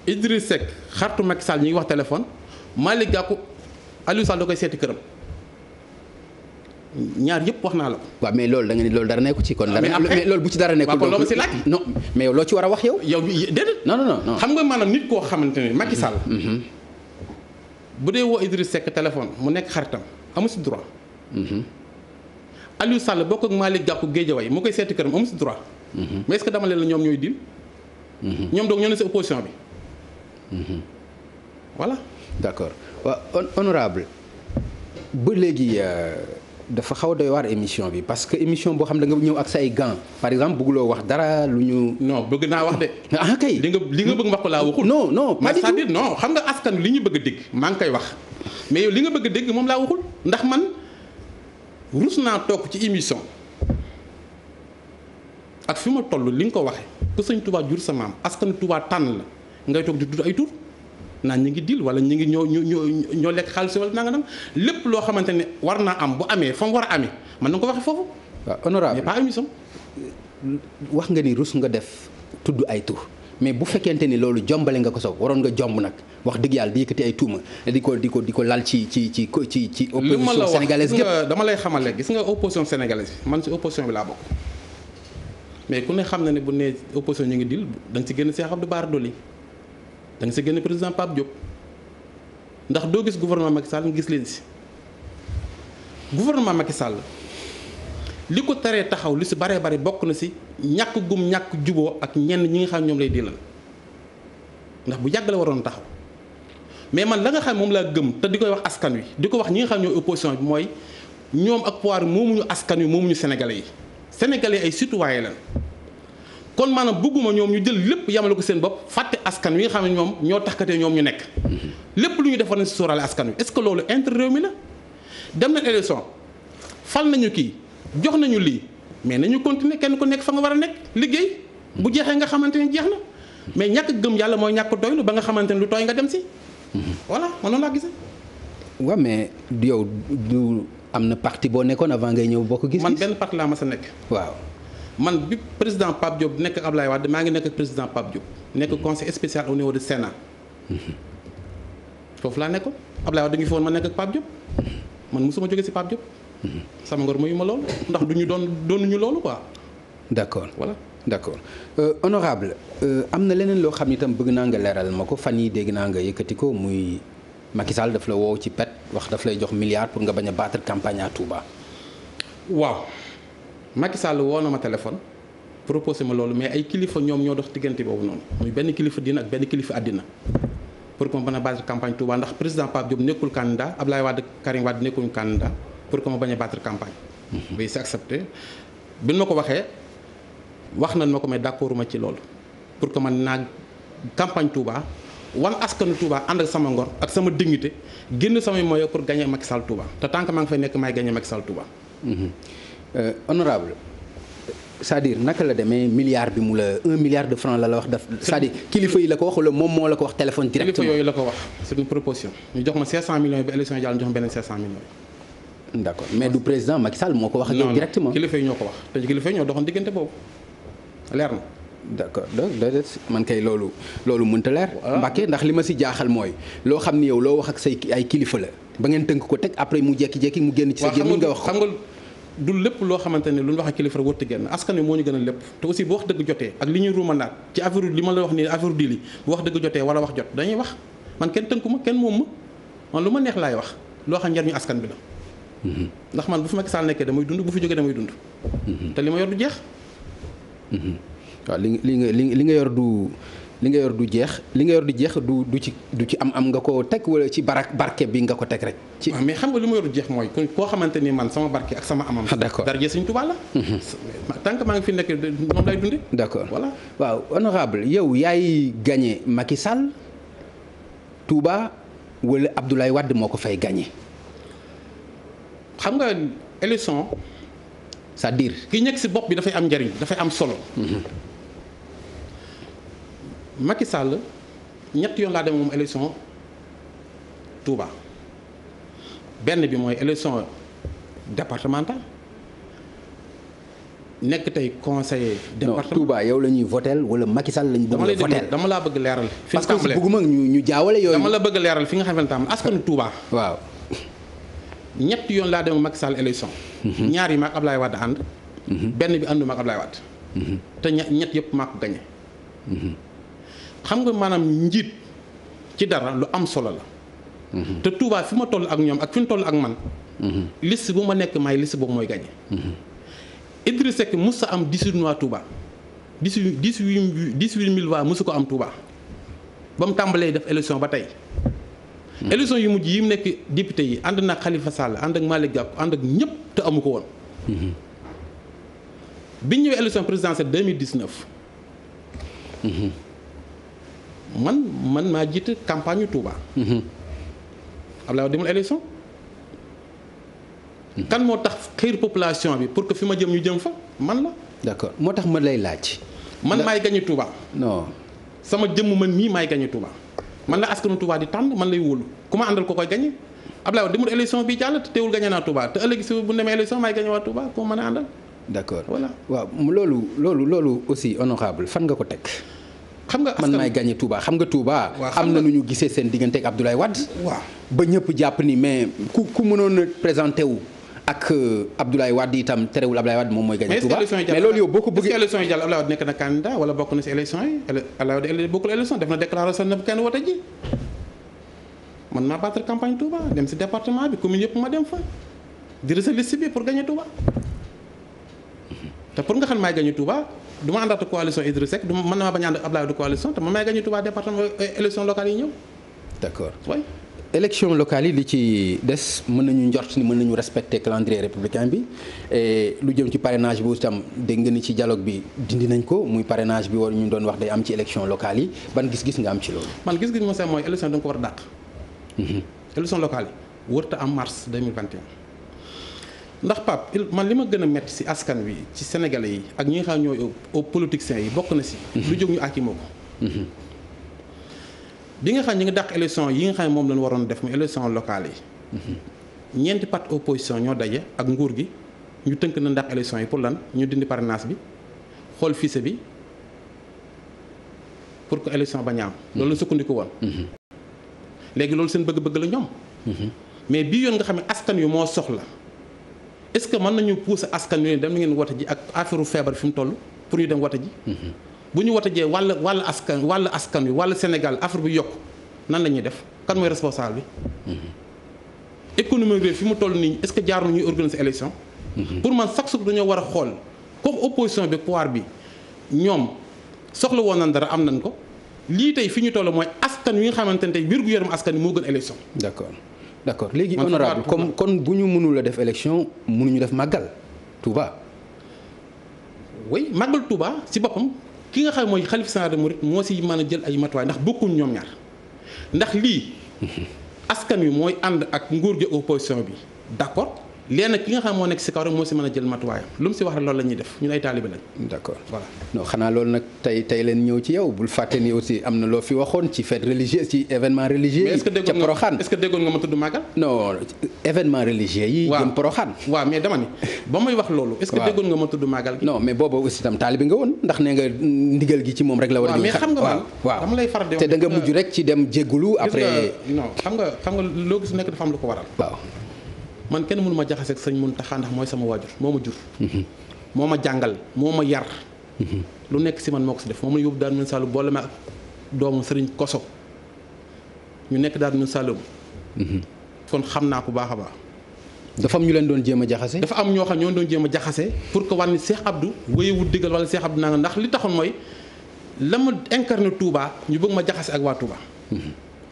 Idriss Seck xaritu Macky Sall ñu ngi wax téléphone Malick Gakou Aliou Sall da koy seeti këram ñaar yëpp wax naa la ko. waaw mais loolu da nga ni loolu dara nekku ci kon. mais loolu bu ci dara nekkul. waaw kon loo ma si laaj. non mais yow loo ci war a wax yow. yow déedéet. non. xam nga maanaam nit koo xamante ne Macky Sall. bu dee woo Idriss Seck téléphone mu nekk xaritam amu si droit. Aliou Sall bokk ak Malick Gakou Guédiawaye mu koy seeti këram amu si droit. mais est-ce que dama leen la ñoom ñooy deal. ñoom donc ñoo ne si opposition bi. voilà. d'accord waaw honorable ba léegi dafa xaw a doy waar émission bi parce que émission boo xam da nga ñëw ak say gants par exemple bëgguloo wax dara lu ñu. non bëgg naa wax de. ah kay li nga bëgg wax ko laa waxul. non pas du tout c'est-à-dire non xam nga askan li ñu bëgg a dégg maa ngi koy wax mais yow li nga bëgg a dégg moom laa waxul ndax man rus naa toog ci émission ak fi ma toll li nga ko waxee ku sëñ Touba jur sa maam askan Touba tànn la ngay toog di tudd ay tur. naan ñu ngi dil wala ñu ngi ñoo lekk xaalis wala nanga lépp loo xamante ne war naa am bu amee fa mu war a amee man na ko waxee foofu. waaw honorable mais pas émission. wax nga ni rus nga def tudd ay tur mais bu fekkente ni loolu jombale nga ko sax waroon nga jomb nag wax dëgg yàlla di yëkkati ay tuuma di ko lal ci opposition sénégalaise gépp. dama lay xamal gis nga opposition sénégalaise man si opposition bi laa bokk mais ku ne xam na ne bu ne opposition ñu ngi dil da nga si génn Cheikh Abdou Bara Dolly da nga si génn président Pape Diop ndax doo gis gouvernement Macky Sall nga gis leen si gouvernement Macky Sall li ko teree taxaw li si baree bari bokk na si ñàkk juboo ak ñenn ñi nga xam ñoom lay dilal ndax bu yàgg la waroon taxaw mais man la nga xam moom laa gëm te di koy wax askan wi di ko wax ñi nga xam ñooy opposition bi mooy ñoom ak pouvoir moomuñu askan wi moomuñu sénégalais yi sénégalais ay citoyen lañ kon maanaam bëgguma ñoom ñu jël lépp yamale ko seen bopp fàtte askan wi nga xam ne ñoom ñoo taxkatee ñoom ñu nekk lépp lu ñu defoon nañ si sóoraale askan wi est-ce que loolu intérêt réew mi la dem na élection fal nañu kii jox nañu lii mais nañu continuer kenn ku nekk fa nga war a nekk liggéey bu jeexee nga xamante ne jeex na mais ñàkk gëm yàlla mooy ñàkk doylu ba nga xamante ne lu tooy nga dem si voilà man noonu laa gisee. waaw mais yow du am na parti boo nekkoon avant ngay ñëw bokk gis. man benn parti laa mas a nekk. waaw man bi président Pape Diop nekk ak Ablaye Wade maa ngi nekk ak président Pape Diop nekk conseil spécial au niveau du Sénat foofu laa nekkoon Ablaye Wade ngi fi woon ma nekk ak Pape Diop man mosuma jóge si Pape Diop. sama ngor mayu ma loolu ndax du ñu doonuñu loolu quoi. d'accord voilà d'accord honorable am na leneen loo xam ne itam bëgg naa nga leeral ma ko fan yi dégg naa nga yëkkati ko muy Macky Sall daf la woow ci pet wax daf lay jox milliard pour nga bañ a battre campagne à Touba. waaw Macky Sall woo na ma téléphone proposé ma loolu mais ay kilifa ñoom ñoo dox diggante boobu noonu muy benn kilifa diina ak benn kilifa àddina pour que ma bañ a battre campagne Touba ndax président Pape Diop nekkul candidat Ablaye Wade Karim Wade nekkuñu candidat pour que ma bañ a battre campagne. bi c'est accepté bi ma ko waxee wax nañ ma ko mais d'accord ma ci loolu pour que man naa campagne Touba wan askanu Touba ànd ak sama ngor ak sama dignité génn samay moyens pour gagner Macky Sall Touba te tant que maa ngi fay nekk maay gagner Macky Sall Touba. Honorable c'est-à-dire naka la demee milliard bi mu la 1 milliard de francs la wax daf c'est-à-dire kilifa yi la ko wax wala moom moo la ko wax téléphone directement. kilifa yooyu la ko wax c'est une proposition ñu jox ma 500 millions yi ba élection yi jàll ñu jox ma beneen 500 millions yi. d'accord mais du président Macky Sall moo ko wax ak yow directement. kilifa yi ñoo ko wax te kilifa yi ñoo doxoon diggante boobu leer na. d'accord donc man kay loolu mënta leer. Mbacké ndax li ma si jaaxal mooy loo xam ni yow loo wax ak say ay kilifa la ba ngeen tënk ko teg après mu jékki-jékki mu génn ci sa gémmiñ nga wax ko. xam nga du lépp loo xamante ne lu ñu wax ak kilifa rek wërta génn askan wi moo ñu gën a lépp te aussi bu wax dëgg jotee ak li ñuy ruumandaat ci affaire li ma la wax nii affaire di li bu wax dëgg jotee wala wax jot dañuy wax man kenn tënku ma kenn moom ma man lu ma neex laay wax loo xam njariñu askan bi la. ndax man bu fi Macky Sall nekkee damay dund bu fi jógee damay dund. te li ma yor du jeex. waaw li nga yor du jeex li nga yor du jeex du ci am nga ko teg wala ci barke bi nga ko teg rek. ci waaw mais xam nga li ma yor du jeex mooy koo xamante ni man sama barke ak sama amam. d'accord dara jee Sëñ Tuubaa la. tant que maa ngi fi nekk moom lay dundee. d'accord voilà. waaw honorable yow yaay gagné Macky Sall Touba wala Abdoulaye Wade moo ko fay gagné. xam nga élection. c'est-à-dire ki nekk ci bopp bi dafay am njariñ dafay am solo. Macky Sall ñett yoon laa dem moom élection Touba benn bi mooy élection départementale nekk tey conseiller département. non Touba yow la ñuy votel wala Macky Sall la ñu bëgg a votel dama laa bëgg leeral. fi parce que bëgguma ñu jaawale yooyu. dama la bëgg leeral fi nga xamante ne askanu Touba. waaw. ñett yoon laa dem Macky Sall élection. ñaar yi maag Ablaye Wade ànd. benn bi ànduma ak Ablaye Wade. te ñett yëpp maa ko gañe. xam nga maanaam njiit ci dara lu am solo la. te Touba fi ma toll ak ñoom ak fi mu toll ak man. liste bu ma nekk maay liste boobu mooy gañe. Idriss Seck mos sa am 18 mois Touba 18 000 voix mosu ko am Touba ba mu tàmbalee def élection ba tey. élection yu mujj yi mu nekk député yi ànd na Khalifa Sall ànd ak Malick Gakou ànd ak ñëpp te amu ko woon. biñ ñëwee élection présidentielle 2019. man maa jiite campagne Touba. Abdoulaye Wade demul élection. kan moo tax xëyr population bi pour que fi ma jëm ñu jëm fa man la. d'accord moo tax ma lay laaj. man maay gañe Touba. non sama jëmm man mii maay gañe Touba. man la askanu Touba di tànn man lay wóolu ku ma àndal ko koy gañe Abdoulaye Wade demul élection bi jàll te teewul gagné naa Touba te ëllëg si bu demee élection maay gagné waa Touba ko mën a àndal. d'accord voilà waaw loolu aussi honorable fan nga ko teg. xam nga man maay gagné Touba xam nga Touba. am na nu ñu gisee seen diggante ak Abdoulaye Wade. waaw ba ñëpp jàpp ni mais ku mënoon a présenté wu ak Abdoulaye Wade itam terewul Abdoulaye Wade moom mooy gagné Touba mais loolu yow boo ko bëggee. élection yi jàll Abdoulaye Wade nekk na candidat wala bokk na si élection yi Abdoulaye Wade bokkul élection def na déclaration na kenn wote ji man maa battre campagne Touba dem si département bi commune yëpp ma dem fa diriger liste bi pour gagné Touba te pour nga xam maay gagné Touba du ma àndaat coalition Idrissa Seck du mën na maa bañ a ànd ak Abdoulaye Wade coalition te man maay gagné Touba département élection locale yi ñëw. d'accord oui. élection locale yi li ci des mën nañu njort ni mën nañu respecter calendrier républicain bi et lu jëm ci parrainage bi itam dégg nga ni ci dialogue bi dindi nañ ko muy parrainage bi war ñu doon wax day am ci élection locale yi ban gis-gis nga am ci loolu. man gis-gis bi ma sax mooy élection da nga ko war a dàq. élection locale yi warut a am mars 2021 ndax Pape man li ma gën a metti ci askan wi ci sénégalais yi ak ñi nga xam ñooy politiciens yi bokk na ci. lu jóg ñu àkkimoo ko. bi nga xam ñi nga dàq élection yi nga xam ne moom lañu waroon def mu élection locale yi. ñeenti parti opposition ñoo daje ak nguur gi ñu tënk na dàq élection yi pour lan ñu dindi parrainage bi xool fichier bi pour que élection bañ a am. loolu la sukkandiku woon. léegi loolu seen bëgg-bëgg la ñoom. mais bii yoon nga xam ne askan wi moo soxla est-ce que mën nañu pousser askan wi dem na ngeen wote ji ak affaire feebar fi mu toll pour ñu dem wote ji. bu ñu wote jee wàll askan wi wàll Sénégal affaire bi yokk nan la ñuy def kan mooy responsable bi. économie réew fi mu toll nii est-ce que jaar na ñuy organiser élection. pour man chaque jour dañoo war a xool comme opposition bi pouvoir bi ñoom soxla woon nañ dara am nañ ko. lii tey fi ñu toll mooy askan wi nga xamante ne tey wér-gu-yaram askan wi moo gën élection. d'accord léegi honorable kon bu ñu mënul a def élection mënuñu def màggal Touba. oui màggal Touba ci boppam ki nga xam mooy xalifa général des mourides moo si mën a jël ay matuwaay ndax bokkuñ ñoom ñaar ndax lii askan wi mooy ànd ak nguur gi opposition bi d'accord. léegi ki nga xam moo nekk ci kaw rek moo ci mën a jël matuwaayam lu mu ci wax rek loolu la ñuy def ñun ay taalibe lañ. d'accord voilà. non xanaa loolu nag tey leen ñëw ci yow bul fàtte ni aussi am na loo fi waxoon ci fête religieuse ci événement religieux yi. ca Porokhane est-ce que déggoon nga ma tudd màggal. non événement religieux yi. jëm Porokhane. waaw mais dama ni ba may wax loolu. est-ce que déggoon nga ma tudd màggal gi. non mais boobu aussi tam taalibe nga woon ndax nee nga ndigal gi ci moom rek la war a. mais xam nga man dama lay faral di wax te da nga mujj rek ci dem jéggulu après. non xam nga loo gis nekk dafa am lu ko waral. waaw. man kenn mënu ma jaxase ak sëñ Mountakha ndax mooy sama waajur moo ma jur. moo ma jàngal moo ma yar. lu nekk si man moo ko si def moom la yóbbu daal min Saloum boole ma ak doomu sëriñ Koso ñu nekk daal min Saloum. kon xam naa ko baax a baax. dafa am ñu leen doon jéem a jaxase. dafa am ñoo xam ñoo doon jéem a jaxase pour que wàññi Cheikh Abdou wéyewul diggal wala Cheikh Abdou nanga ndax li taxoon mooy la ma incarné Touba ñu bëgg ma jaxase ak waa Touba.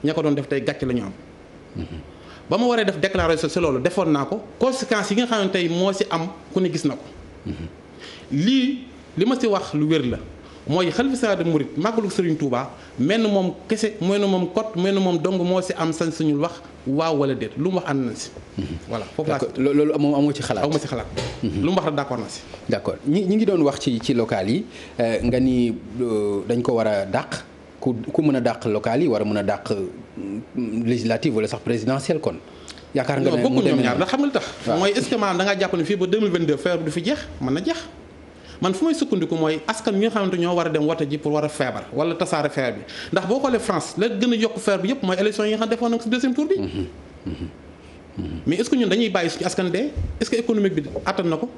ña ko doon def tey gàcce la ñu am. ba ma waree def déclaration si loolu defoon naa ko conséquences yi nga xam ne tey moo si am ku ne gis na ko. li ma si wax lu wér la mooy xalifa général des mourides màggalu Serigne Touba menn moom kese menn moom kot menn moom dong moo si am sañ suñu wax waaw wala déet lu mu wax ànd na si. voilà foofu laa loolu moom amoo ci xalaat. amoo ci xalaat. lu mu wax rek d'accord na si. d'accord ñi ngi doon wax ci local yi nga ni dañ ko war a dàq. ku mën a dàq local yi war a mën a dàq législative wala sax présidentielle kon. yaakaar nga ne mu demee ñoom ñaar ndax xam nga li tax. mooy est-ce que maanaam da ngaa jàpp ne fii ba 2022 feebar bi du fi jeex mën na jeex. man fu may sukkandiku mooy askan wi nga xamante ñoo war a dem wote ji pour war a feebar wala tasaare feebar bi ndax boo xoolee France la gën a yokk feebar bi yëpp mooy élection yi nga xam defoon na ko si deuxième tour bi. mais est-ce que ñun dañuy bàyyi suñu askan dee est-ce que économique bi attan na ko.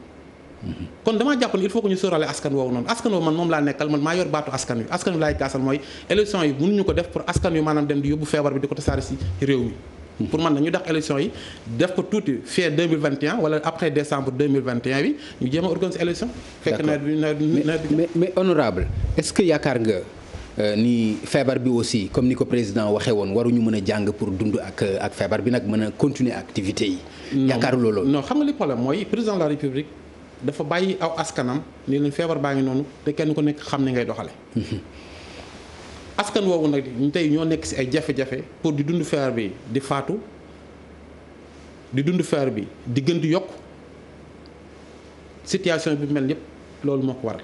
kon damaa jàpp ne il faut que ñu sóoraale askan woowu noonu askan woowu man moom laa nekkal man maa yor baatu askan wi laay kaasal mooy élection yi mënuñu ko def pour askan wi maanaam dem di yóbbu feebar bi di ko tasaare si réew mi. pour man na ñu dax élection yi def ko tuuti fii 2021 wala après décembre 2021 bi ñu jéem a organiser élection. fekk nawet bi mais honorable est-ce que yaakaar nga ni feebar bi aussi comme ni ko président waxee woon waruñu mën a jàng pour dund ak feebar bi nag mën a continuer activité yi. yaakaar loolu. non xam nga li problème mooy président de la république. dafa bàyyi aw askanam ni leen feebar baa ngi noonu te kenn ku nekk xam ni ngay doxale askan woowu nag tey ñoo nekk ci ay jafe-jafe pour di dund feebar bi di faatu di dund feebar bi di gën di yokk situation bi mel yépp loolu moo ko waral.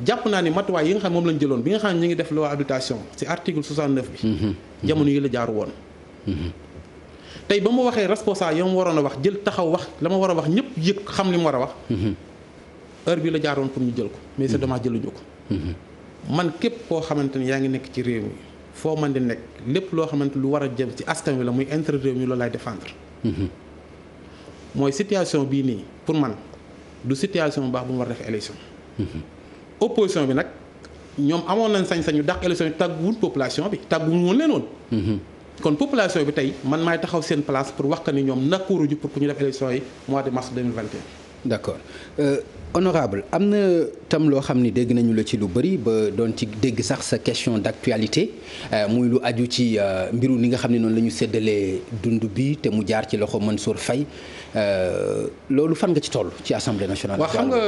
jàpp naa ni matuwaay yi nga xam moom lañ jëloon bi nga xam ne ñu ngi def loi habitation ci article 69 bi. jamono yi la jaaru woon. tey ba mu waxee responsable yi ma waroon a wax jël taxaw wax la ma war a wax ñëpp yëg xam li mu war a wax. heure bi la jaaroon pour ñu jël ko mais c'est dommage jëluñu ko. man képp koo xamante ni yaa ngi nekk ci réew mi foo man di nekk lépp loo xamante lu war a jëm ci askan wi la muy intérêt réew mi loolu laay défendre. mooy situation bii nii pour man du situation bu baax bu mu war a def élection. opposition bi nag ñoom amoon nañ sañ-sañu dàq élection yi tàgguwul population bi tàgguwul woon leen woon. kon population bi tey man maay taxaw seen place pour wax que ni ñoom nakkuuruñu pour que ñu def élection yi mois de mars 2021. d'accord honorable am na tam loo xam ni dégg nañu la ci lu bëri ba doon ci dégg sax sa question d'actualité muy lu aju ci mbiru ni nga xam ne noonu la ñu séddalee dund bi te mu jaar ci loxo Mansour Faye loolu fan nga ci toll ci assemblée nationale. waaw xam nga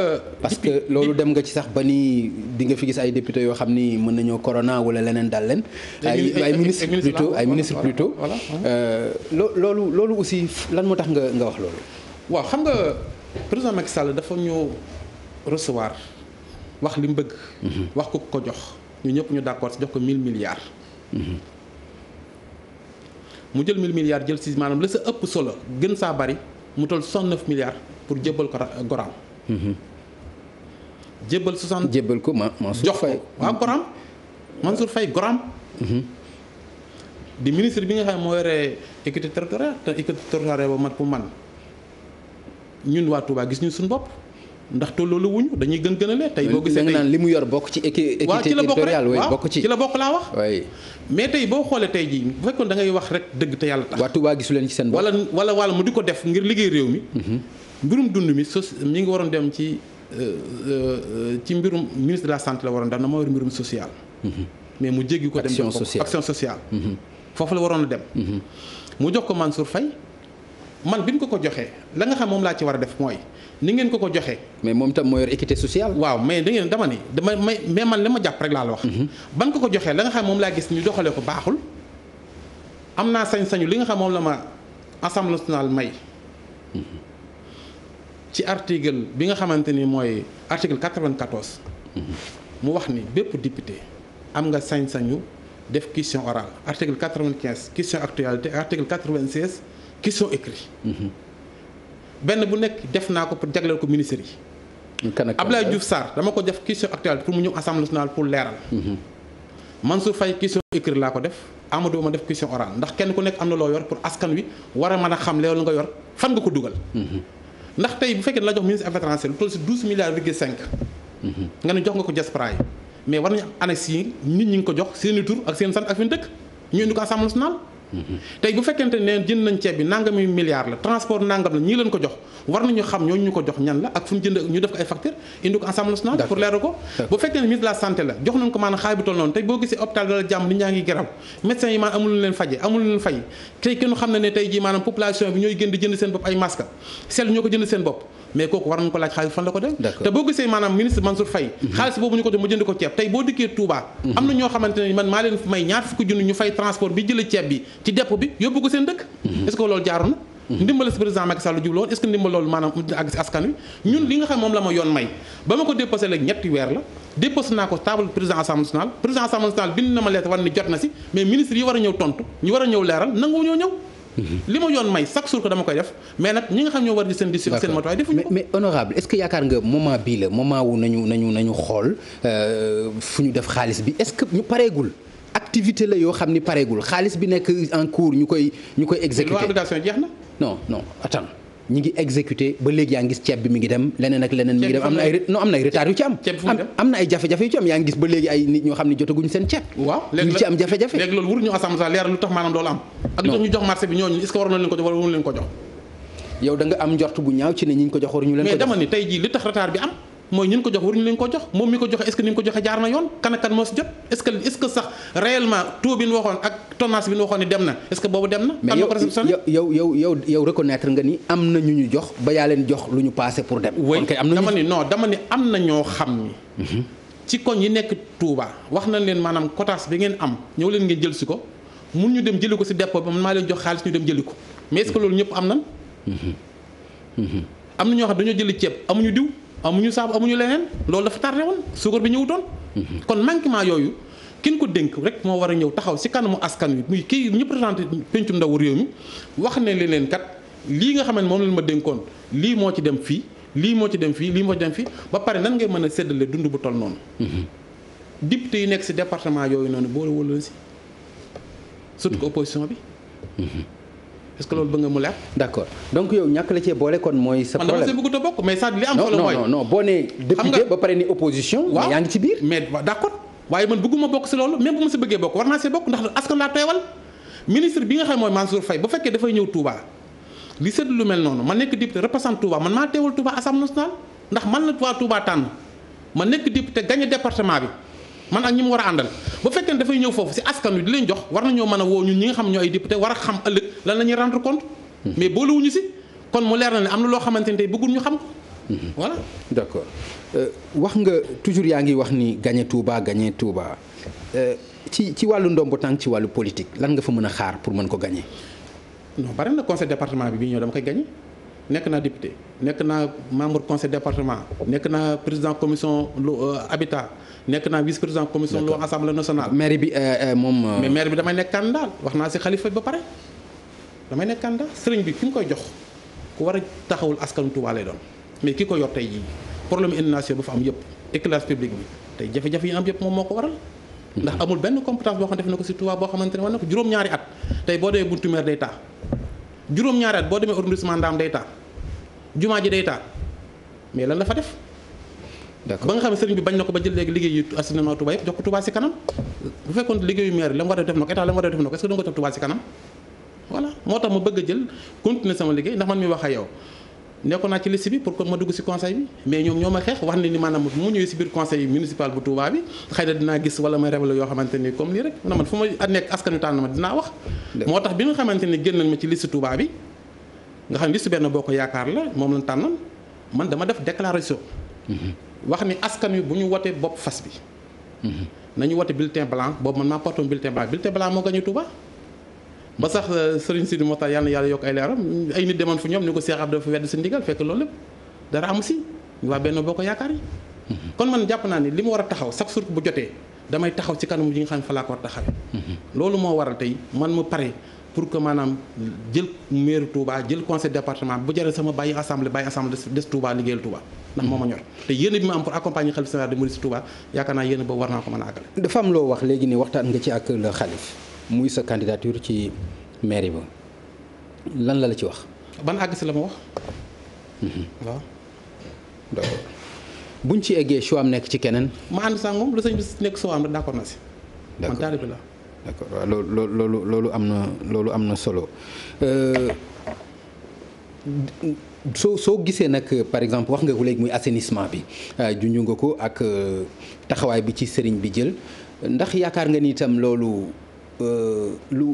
parce que loolu dem nga ci sax ba ni di nga fi gis ay députés yoo xam ni mën nañoo corona wala leneen dal leen. ay ministre plutôt loolu aussi lan moo tax nga wax loolu. waaw xam nga président Macky Sall dafa ñu recevoir wax li mu bëgg. wax ko jox ñu ñëpp ñu d'accord si jox ko 1000 milliards. mu jël 1000 milliards jël si maanaam la sa ëpp solo gën saa bari mu toll 69 milliards pour jébbal ko Goram. jébbal ko Mansour Faye jox ko waaw Goram Mansour Faye Goram. di ministre bi nga xam ne moo yore équité territoriale te équité territoriale ba man pour man. ñun waa Touba gis ñu suñu bopp ndax tolloo la wuñu dañuy gën a lee tey boo gisee tey naan li mu yor bokk ci équité territoriale waaw bokk ci la bokk laa wax mais tey boo xoolee tey jii bu fekkoon da ngay wax rek dëgg te yàlla tax waa Touba gisu leen ci seen bopp wala mu di ko def ngir liggéey réew mi mbirum dund mi mi ngi waroon dem ci mbirum ministre de la santé la waroon def na moo yor mbirum social mais mu jéggi ko dem action sociale foofu la waroon a dem mu jox ko Mansour Faye man bi ñu ko joxee la nga xam moom laa ci war a def mooy ni ngeen ko joxee. mais moom tam moo yor équité sociale. waaw mais da ngeen dama mais man li ma jàpp rek laa la wax. ban ko joxee la nga xam moom laa gis ñu doxalee ko baaxul am naa sañ-sañu li nga xam moom la ma assemblée nationale may. ci article bi nga xamante ni mooy article 94. mu wax ni bépp député am nga sañ-sañu def question orale article 95 question actualité article 96. question écrit benn bu nekk def naa ko pour jagleel ko ministère yi. Abdoulaye Diouf Sarr dama ko def question actuelle pour mu ñëw assemblée nationale pour leeral. Mansour Faye question écrit laa ko def Amadou ma def question orale ndax kenn ku nekk am na loo yor pour askan wi war a mën a xam loolu nga yor fan nga ko dugal. ndax tey bu fekkee la jox ministre affaires étrangères lu toll si 12 milliards virgule 5. nga ne jox nga ko diaspora yi mais war nañu annexes yi nit ñi ngi ko jox seen i tur ak seen sant ak fi ñu dëkk ñu indi ko assemblée nationale. tey bu fekkente ne jënd nañ ceeb bi nangami milliards la transport nangam la ñii leen ko jox war nañu xam ñooñu ñu ko jox ñan la ak fu ñu jënd ñu def ko ay facture indi ko assemblée nationale pour leeral ko bu fekkee ne ministre de la santé la jox nañ ko maanaam xaalis bi toll noonu tey boo gisee hôpital Dalal Jàmm nit ñaa ngi geraw médecins yi maanaam amul leen faje amul leen fay tey kenn xam ne tey jii maanaam population bi ñooy gën di jënd seen bopp ay masque sel ñoo ko jënd seen bopp mais kooku war nañu ko laaj xaalis fan la ko def te boo gisee maanaam ministre Mansour Faye xaalis boobu ñu ko def mu jënd ko ceeb tey boo dikkee Touba am na ñoo xamante ne man maa leen may ñaar fukki junni ñu fay transport bi jëlee ceeb bi ci dépôt bi yóbbu ko seen dëkk est-ce que loolu jaaru na ndimbal si président Macky Sall lu jublu woon est-ce que ndimbal loolu maanaam àgg si askan wi ñun li nga xam moom la ma yoon may ba ma ko déposé léegi ñetti weer la déposé naa ko table président assemblée nationale bind na ma lettre war ni jot na si mais ministre yi war a ñëw tontu ñu war a ñëw leeral nangu ñoo ñëw li ma yoon may chaque jour ko dama koy def mais nag ñi nga xam ñoo war di seen décision seen matuwaay defuñu ko mais honorable est-ce que yaakaar nga moment bii la moment wu nañu xool fu ñu def xaalis bi est-ce que ñu pareegul activité la yoo xam ni pareegul xaalis bi nekk en cours ñu koy exécuter loi d'obligation jeex na non attends ñi ngi exécuté ba léegi yaa ngi gis ceeb bi mi ngi dem leneen ak leneen mi ngi dem am na ay retard yu ci am na ay jafe-jafe yu ci am yaa ngi gis ba léegi ay nit ñoo xam ne jotaguñ seen ceeb ñu ci am jafe-jafe léegi loolu waruñu assemblée leeral lu tax maanaam loolu am ak lu tax ñu jox marché bi ñooñu est-ce que war na leen ko jox wala waruñu leen ko jox yow da nga am njort bu ñaaw ci ne ñi ñu ko jox waruñu leen ko jox mais dama ni tey jii li tax retard bi am mooy ñun ko jox waruñu leen ko jox moom mi ko joxe est-ce que ni mu ko joxe jaar na yoon kan ak kan moo si jot est-ce que sax réellement taux bi ñu waxoon ak tonnage bi ñu waxoon ni dem na est-ce que boobu dem na. mais yow reconnaître nga ni am na ñu jox ba yaa leen jox lu ñu passé pour dem. kon kay am na dama ni am na ñoo xam ni. ci koñ yi nekk Touba wax nañ leen maanaam quotas bi ngeen am ñëw leen ngeen jël si ko mun ñu dem jëli ko si dépôt bi man maa leen jox xaalis ñu dem jëli ko mais est-ce que loolu ñëpp am nañ. am na ñoo xam dañoo jëli ceeb amuñu diw. amuñu saabu amuñu leneen loolu dafa tardé woon suukar bi ñëwutoon kon manquement yooyu kin ko dénk rek moo war a ñëw taxaw si kanamu askan wi muy kii ñu présenté pencum ndaw réew mi wax ne leen kat lii nga xam ne moom leen ma dénkoon lii moo ci dem fii lii moo ci dem fii lii moo ci dem fii ba pare nan ngay mën a séddale dund bu toll noonu. député yi nekk si département yooyu noonu boole wala si surtout que opposition bi. est-ce que loolu bëgg nga mu leer. d'accord donc yow ñàkk la cee boole kon mooy sa problème man dama see bëggut a bokk mais ça li am solo mooy non boo nee député ba pare ni opposition. waaw mais yaa ngi ci biir. mais d'accord waaye man bëgguma bokk si loolu même bu ma si bëggee bokk war naa see bokk ndax askan laa teewal ministre bi nga xam mooy Mansour Faye bu fekkee dafay ñëw Touba li sedd lu mel noonu ma nekk député représente Touba man maa teewal Touba Assemblée nationale ndax man la waa Touba tànn ma nekk député gagné département bi man ak ñi mu war a àndal bu fekkee ne dafay ñëw foofu si askan wi di leen jox war nañoo mën a woo ñun ñi nga xam ñoo ay député war a xam ëllëg lan la ñuy rendre compte mais boolewuñu si kon mu leer na ne am na loo xamante ne tey bëggul ñu xam ko voilà. d'accord wax nga toujours yaa ngi wax ni gagné Touba ci wàllu ndombo tànk ci wàllu politique lan nga fa mën a xaar pour mën ko gagné. non bari na conseil département bi ñëw dama koy gagné nekk naa député nekk naa membre conseil département nekk naa président commission habitat nekk naa vice président commission loi assemblée nationale. maire bi moom. mais maire bi damay nekk candidat wax naa si xalifa ba pare damay nekk candidat sëriñ bi ki mu koy jox ku war a taxawul askanu Touba lay doon mais ki ko yor tey jii problème inondation ba fa am yëpp éclairage public bi tey jafe-jafe yi am yëpp moom moo ko waral. ndax amul benn compétence boo xam ne def na ko si Touba boo xamante ne war na ko juróom-ñaari at tey boo demee buntu maire day taa juróom-ñaari at boo demee arrondissement Ndam day taa jumaa ji day taa mais lan la fa def. d'accord ba nga xam ne sëriñ bi bañ na ko ba jël léegi liggéeyu assainissement Touba yëpp jox ko Touba si kanam bu fekkoon liggéeyu maire la mu war a def na ko état la mu war a def na ko est-ce que da nga ko def Touba si kanam voilà moo tax ma bëgg a jël continuer sama liggéey ndax man mi wax ak yow nekkoon naa ci liste bi pour que ma dugg ci conseil bi mais ñoom ñoo ma xeex wax ne ni maanaam mu ñëwee ci biir conseil municipal bu Touba bi xëy na dinaa gis wala may révéler yoo xamante ni comme lii rek na man fu ma nekk askan wi tànn ma dinaa wax. moo tax bi nga xamante ni génn ma ci liste Touba bi nga xam ne liste benn bokk yaakaar la moom lañ tànnoon man dama def déclaration. wax ni askan wi bu ñu wotee bopp fas bi. nañu wote bulletin blanc boobu man maa porté bulletin blanc moo gagné Touba. ba sax Serigne Sidi Mokhtar yàlla na yàlla yokk ay leeram ay nit demoon fu ñoom ni ko Cheikh Abdou dafa wedd si ndigal fekk loolu lépp dara amu si waa benn boo ko yaakaar yi kon man jàpp naa ni li ma war a taxaw chaque jour bu jotee damay taxaw ci kanamu yi nga xam ne fa laa ko war a taxawee. loolu moo waral tey man mu pare pour que maanaam jël maire Touba jël conseil département bu jaree sama bàyyi assemblée des Touba liggéeyal Touba ndax moo ma ñor te yéen bi ma am pour accompagner xalif général de Mouride Touba yaakaar naa yéen boobu war naa ko mën a àggale. dafa am loo wax léegi ni waxtaan nga ci ak le xalif muy sa candidature ci mairie ba lan la ci wax. ban àgg si la ma wax. waaw. d'accord buñ ci eggee choix am nekk ci keneen. ma ànd sax moom lu sëñ bi nekk soo am rek d'accord na si. man taalibe la. d'accord waaw loolu am na solo soo gisee nag par exemple wax nga ko léegi muy assainissement bi junju nga ko ak taxawaay bi ci sëriñ bi jël ndax yaakaar nga ni itam loolu lu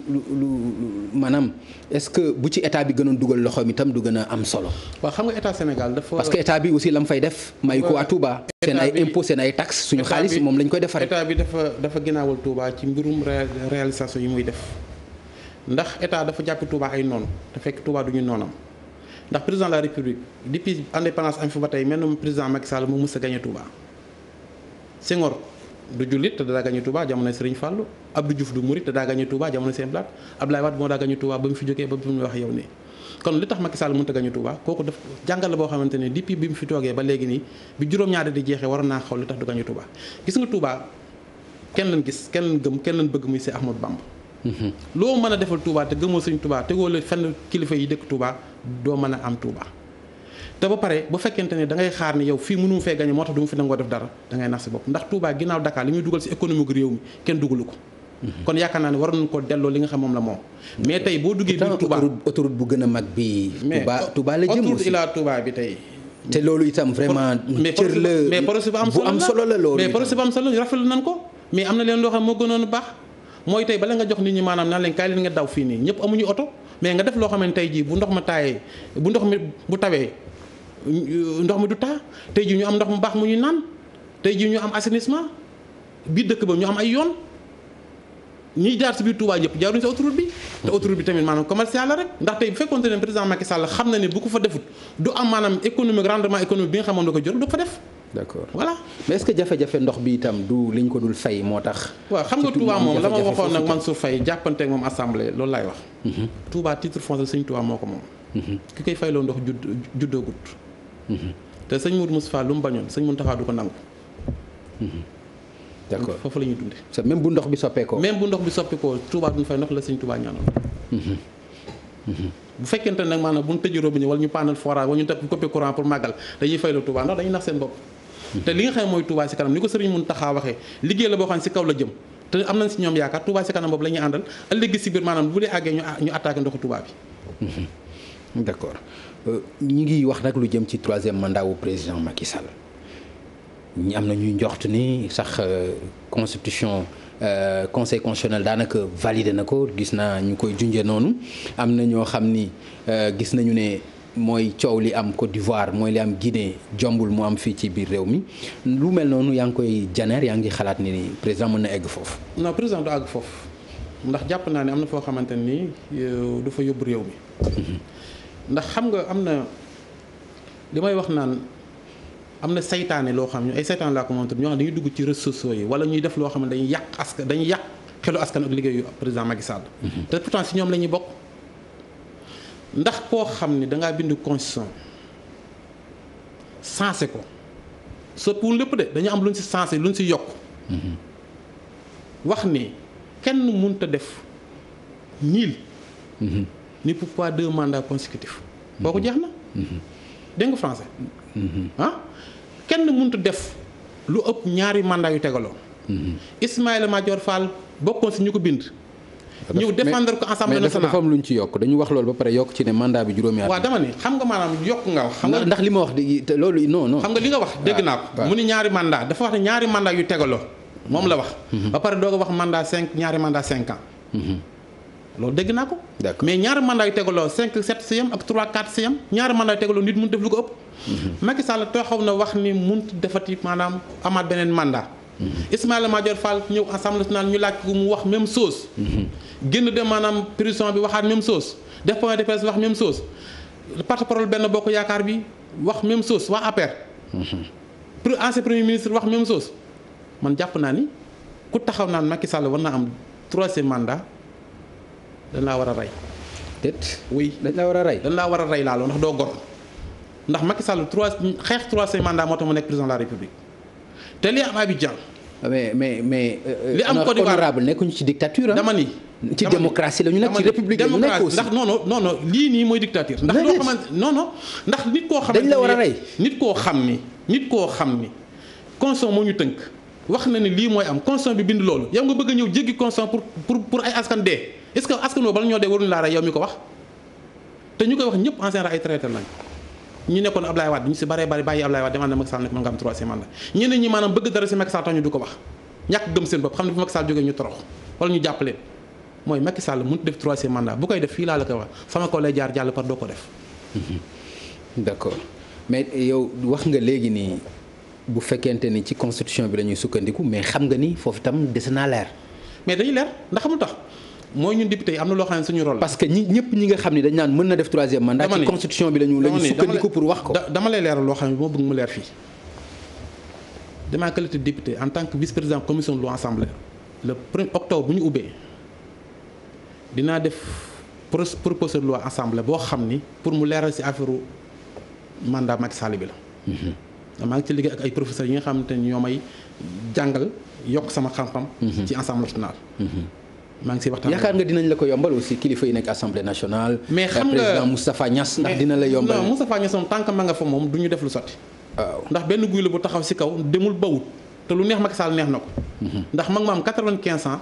maanaam est-ce que bu ci état bi gënoon dugal loxoom itam du gën a am solo. waaw xam nga état Sénégal dafa. parce que état bi aussi la mu fay def. may ko à Touba. seen ay impôts seen ay taxes suñu xaalis moom lañ koy defaree. état bi dafa ginnaawal Touba ci mbirum réalisation yi muy def ndax état dafa jàppi Touba ay noonu te fekk Touba du ñu noonam ndax président de la République depuis indépendance am fi ba tey mel na président Macky Sall mu mës a gagné Touba. Senghor du jullit te daa gagné Touba jamono Serigne Fallou Abdou Diouf du Mouride te daa gagné Touba jamono Sène Blaat Abdoulaye Wade moo daa gagné Touba ba mu fi jógee ba mu wax yow nii. kon li tax Macky Sall mënut a gagné Touba kooku daf jàngal la boo xamante ne depuis bi mu fi toogee ba léegi nii bi juróom-ñaari di jeexee waroon naa xaw li tax du gagné Touba gis nga Touba kenn lañ gis kenn lañ gëm kenn lañ bëgg muy Cheikh Ahmadou Bamba. loo mën a defal Touba te gëmoo Sëñ Touba tegoo la fenn kilifa yi dëkk Touba doo mën a am Touba. te ba pare bu fekkente ne da ngay xaar ni yow fii mënu mu fee gagné moo tax du mu fi nangoo def dara da ngay nax si bopp ndax Touba ginnaaw Dakar li muy dugal si économie gu réew mi kenn dugalu ko. kon yaakaar naa ne waroon nañu ko delloo li nga xam moom la moom. mais tey boo duggee biir Touba autoroute bu gën a mag bi. Touba la jëm aussi autoroute ila Touba bi tey. te loolu itam vraiment. cër la mais projet bu am solo la loolu. mais projet bu am solo rafetlu nañ ko mais am na leen loo xam moo gënoon baax mooy tey bala nga jox nit ñi maanaam naan leen kaay leen nga daw fii nii ñëpp amuñu oto mais nga def loo xam ne tey jii bu ndox ma taayee bu ndox mi bu tawee ndox mi du taa tey jii ñu am ndox mu baax mu ñu naan tey jii ñu am assainissement biir dëkk ba ñu am ay yoon ñiy jaar si biir Touba yëpp jaaruñu si autoroute bi te autoroute bi tamit maanaam commercial la rek ndax tey bu fekkoonte ne président Macky Sall xam na ne bu ko fa defut du am maanaam économique rendement économique bi nga xamoon da ko jor du ko fa def d'accord voilà. mais est-ce que jafe-jafe ndox bi itam du liñ ko dul fay moo tax. waaw xam nga Touba moom la ma waxoon nag Mansour Faye jàppante ak moom assemblée loolu laay wax. Touba titre foncier sëñ Touba moo ko moom. ki koy fayloo ndox juddoogut. te sëñ Mourou Moustapha lu mu bañoon sëñ Mountakha du ko nangu. d'accord foofu la ñuy dundee. c'est même bu ndox bi soppeekoo. même bu ndox bi soppeekoo Touba duñ fay ndox la sëñ Touba ñaanal. bu fekkente nag maanaam bu ñu tëjee robinet wala ñu paanal forage wala ñu teg coupé courant pour màggal dañuy fayloo Touba ndax dañuy nax seen bopp. te li nga xam mooy Touba ci kanam ni ko sëriñ Mountakha waxee liggéey la boo xam ne ci kaw la jëm te am nañ ci ñoom yaakaar Touba ci kanam boobu la ñuy àndal ëllëg ci biir maanaam bu dee àggee ñu attaqué ndoxu Touba bi. d'accord ñi ngi wax nag lu jëm ci 3e mandat wu président Macky Sall ñi am na ñuy njort ni sax constitution conseil constitutionnel daanaka validé na ko gis naa ñu koy junjee noonu am na ñoo xam ni gis nañu ne mooy coow li am Côte d'Ivoire mooy li am Guinée jombul mu am fii ci biir réew mi lu mel noonu yaa ngi koy janeer yaa ngi xalaat ni président mën na egg foofu. non président du àgg foofu ndax jàpp naa ne am na foo xamante ni du fa yóbbu réew mi. ndax xam nga am na li may wax naan am na saytaane loo xam ne ay saytaane laa ko montre ñoo xam ne dañuy dugg ci réseaux sociaux yi wala ñuy def loo xam ne dañuy yàq xelu askan ak liggéeyu président Macky Sall. te pourtant si ñoom la ñuy bokk ndax koo xam ne dangaa bind constitution sensé ko soppiwul lépp de dañu am lu ñu si sensé lu ñu si yokk. wax ni kenn mënut a def niil. ni pourquoi 2 mandats consécutifs. boo ko jeex na. dégg nga français. kenn mënut a def lu ëpp 2 mandats yu tegaloo. Ismaïla Madior Fall bokkoon si ñu ko bind. ñëw défendre ko assemblée nationale mais dafa am lu ñu ci yokk dañu wax loolu ba pare yokk ci ne mandat bi juróomi at. waaw dama ne xam nga maanaam yokk nga wax. xam nga ndax li ma wax de loolu non. xam nga li nga wax dégg naa ko. mu ni 2 mandats dafa wax ne 2 mandats yu tegaloo. moom la wax. ba pare doog a wax mandat 5 2 mandats 5 ans. loolu dégg naa ko. d'accord mais 2 mandats yu tegaloo 5 7 si yam ak 3 4 si yam 2 mandats yu tegaloo nit mun def lu ko ëpp. Macky Sall taxaw na wax ni mun defati maanaam amaat beneen mandat. Ismaïla Madior Fall ñëw assemblée nationale ñu laaj ko mu wax même chose. génn de maanaam prison bi waxaat même chose def point de presse wax même chose porte-parole benn bokk yaakaar bi wax même chose waa APR. ancien premier ministre wax même chose man jàpp naa ni ku taxaw naan Macky Sall war naa am 3e mandat dañ laa war a rey. déet oui dañ laa war a rey. dañ laa war a rey laaloo ndax doo gor ndax Macky Sall xeex 3e mandat moo tax mu nekk président de la République te li am Abidjan. mais li am Côte d'Ivoire honorable nekkuñu ci dictature dama ni ci démocratie la ñu nekk ci république la ñu nekk aussi ndax non lii nii mooy dictature. ndax loo xamante ndax nit koo xam. dañ la war a rey nit koo xam ni constitution moo ñu tënk wax na ni lii mooy am constitution bi bind loolu yow nga bëgg a ñëw jéggi constitution pour ay askan dee est-ce que askan woo bala ñoo dee waruñu laa rey yow mi ko wax te ñu koy wax ñëpp en général ay traître lañ. ñu nekkoon Ablaye Wade ñu si bëree bëri bàyyi Ablaye Wade dem ànd ak Macky Sall nekk mën nga am 3e mandat ñeneen ñi maanaam bëgg dara si Macky Sall tax ñu du ko wax ñàkk gëm seen bopp xam ne bu Macky Sall jógee ñu torox wala ñu jàpp leen mooy Macky Sall mënut def 3e mandat bu koy def fii laa la koy wax sama kaw lay jaar jàll par doo ko def. d'accord mais yow wax nga léegi nii bu fekkente ni ci constitution bi la ñuy sukkandiku mais xam nga ni foofu itam dese naa leer. mais dañuy leer ndax xamul tax. mooy ñun député yi am na loo xam ne suñu rôle parce que ñëpp ñi nga xam ne dañ naan mën na def 3e mandat ci constitution bi lañu sukkandiku pour wax ko. dama lay leeral loo xam ne moo bëgg mu leer fii damaa qualité député en tant que vice-président commission de loi assemblée le 1er octobre bu ñu ubbee dinaa def proposition de loi assemblée boo xam ni pour mu leeral ci affaire mandat Macky Sall bi la. maa ngi ci liggéey ak ay professeurs yi nga xamante ni ñoo may jàngal yokk sama xam-xam. ci assemblée nationale. maa ngi siy waxtaan yaakaar nga dinañ la ko yombal aussi kilifa yi nekk assemblée nationale. mais xam nga président Moustapha Niass ndax dina la yombal. non Moustapha Niass moom tant que ma nga fa moom du ñu def lu sotti. waaw ndax benn guy la bu taxaw si kaw demul bawut te lu neex Macky Sall neex na ko. ndax mag ma am 95 ans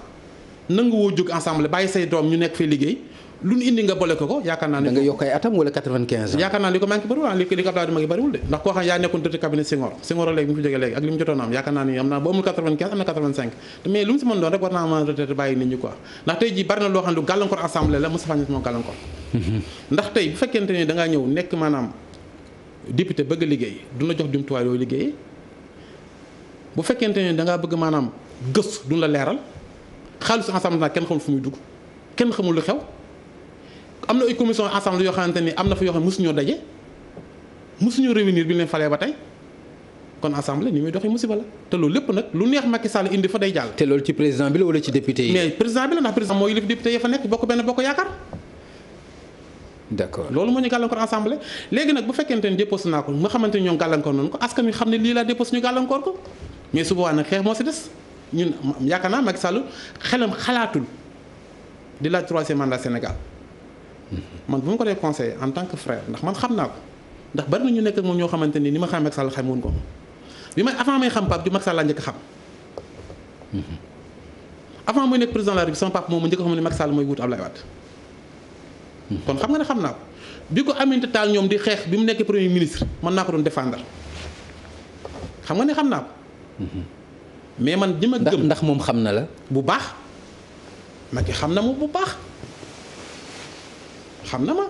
nangu woo jóg assemblée bàyyi say doom ñu nekk fee liggéey lu ñu indi nga boole ko yaakaar naa ne. da nga yokk ay atam wala 95 ans. yaakaar naa li ko manqué bëriwul li ko Abdoulaye ma ngi bëriwul de ndax koo xam yaa nekkoon directeur cabinet Senghor léegi bi mu fi jógee léegi ak li mu jotoon am yaakaar naa ni am naa bu amul 95 am na 85 mais lu mu si mën doon rek war naa mën a retraité bàyyi nit ñi quoi ndax tey jii bari na loo xam ne lu gàllankoor assemblée la Moustapha Niasse moo gàllankoor ndax tey bu fekkente ni da ngaa ñëw nekk maanaam député bëgg a liggéey du la jox jumtuwaay yooyu liggéeyee bu fekkente ni da ngaa bëgg maanaam gëstu duñ la leeral xaalisu assemblée nag kenn xamul fu muy dugg kenn xamul lu xew am na ay commission assemblée yoo xamante ni am na fa yoo xam ne mosuñoo daje mosuñoo réunir bi ñu leen falee ba tey kon assemblée ni muy doxee musiba la te loolu lépp nag lu neex Macky Sall indi fa day jàll. te loolu ci président bi la wala ci député yi. mais président bi la ndax président mooy yilif député yi fa nekk bokk benn bokk yaakaar. d'accord loolu moo ñu gàllankoor assemblée léegi nag bu fekkente ne déposé naa ko nga xamante ni ñoom gàllankoor noonu ko askan wi xam ne lii laa déposé ñu gàllankoor ko mais su boobaa nag xeex moo si des ñun yaakaar naa Macky Sall xelam xalaatul di laaj troisième mandat Sénégal man bu ma ko dee conseillé en tant que frère ndax man xam naa ko ndax bari na ñu nekk ak moom ñoo xamante ni ma xam Macky Sall xam woon ko bi may avant may xam Pape Diop Macky Sall laa njëkk xam avant muy nekk président de la République sama papa moom mu njëkk xam ne Macky Sall mooy wut Ablaye Wade kon xam nga ne xam naa ko bi ko Aminata Tall ñoom di xeex bi mu nekkee premier ministre mën naa ko doon défendre xam nga ne xam naa ko mais man ñi ma gëm ndax moom xam na la bu baax Macky xam na ma bu baax xam na ma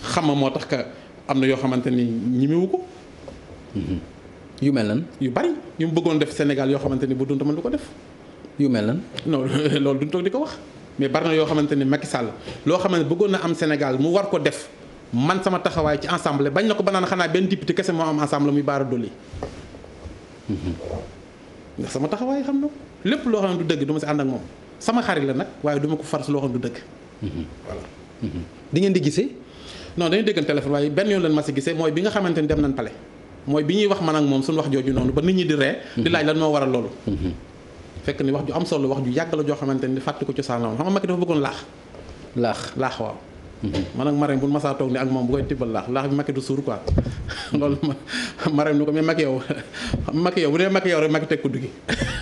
xam ma moo tax que am na yoo xamante ni ñimiwu ko yu mel nan yu bari yu mu bëggoon def Sénégal yoo xamante ni bu doon tamit du ko def yu mel nan non loolu duñ toog di ko wax mais bari na yoo xamante ni Macky Sall loo xamante bëggoon na am Sénégal mu war ko def man sama taxawaay ci ensemble bañ na ko ba naan xanaa benn député kese moo am ensemble muy Bara Dolly ndax sama taxawaay xam na ko lépp loo xam ne du dëgg du ma si ànd ak moom sama xarit la nag waaye du ma ko far si loo xam ne du dëgg voilà di ngeen di gisee non dañuy déggan téléphone waaye benn yoon lañ ma si gisee mooy bi nga xamante ni dem nañ pale mooy bi ñuy wax man ak moom suñu wax jooju noonu ba nit ñi di ree di laaj lan moo waral loolu fekk ni wax ju am solo wax ju yàgg la joo xamante ni fàttali ko cosaan la woon xam nga Macky dafa bëggoon laax waaw man ak Marème bu masaa toog ni ak moom bu koy tibbal laax bi Macky du suur quoi loolu Marème ni ko mais Macky yow bu dee Macky yow rek Macky teg ko duggi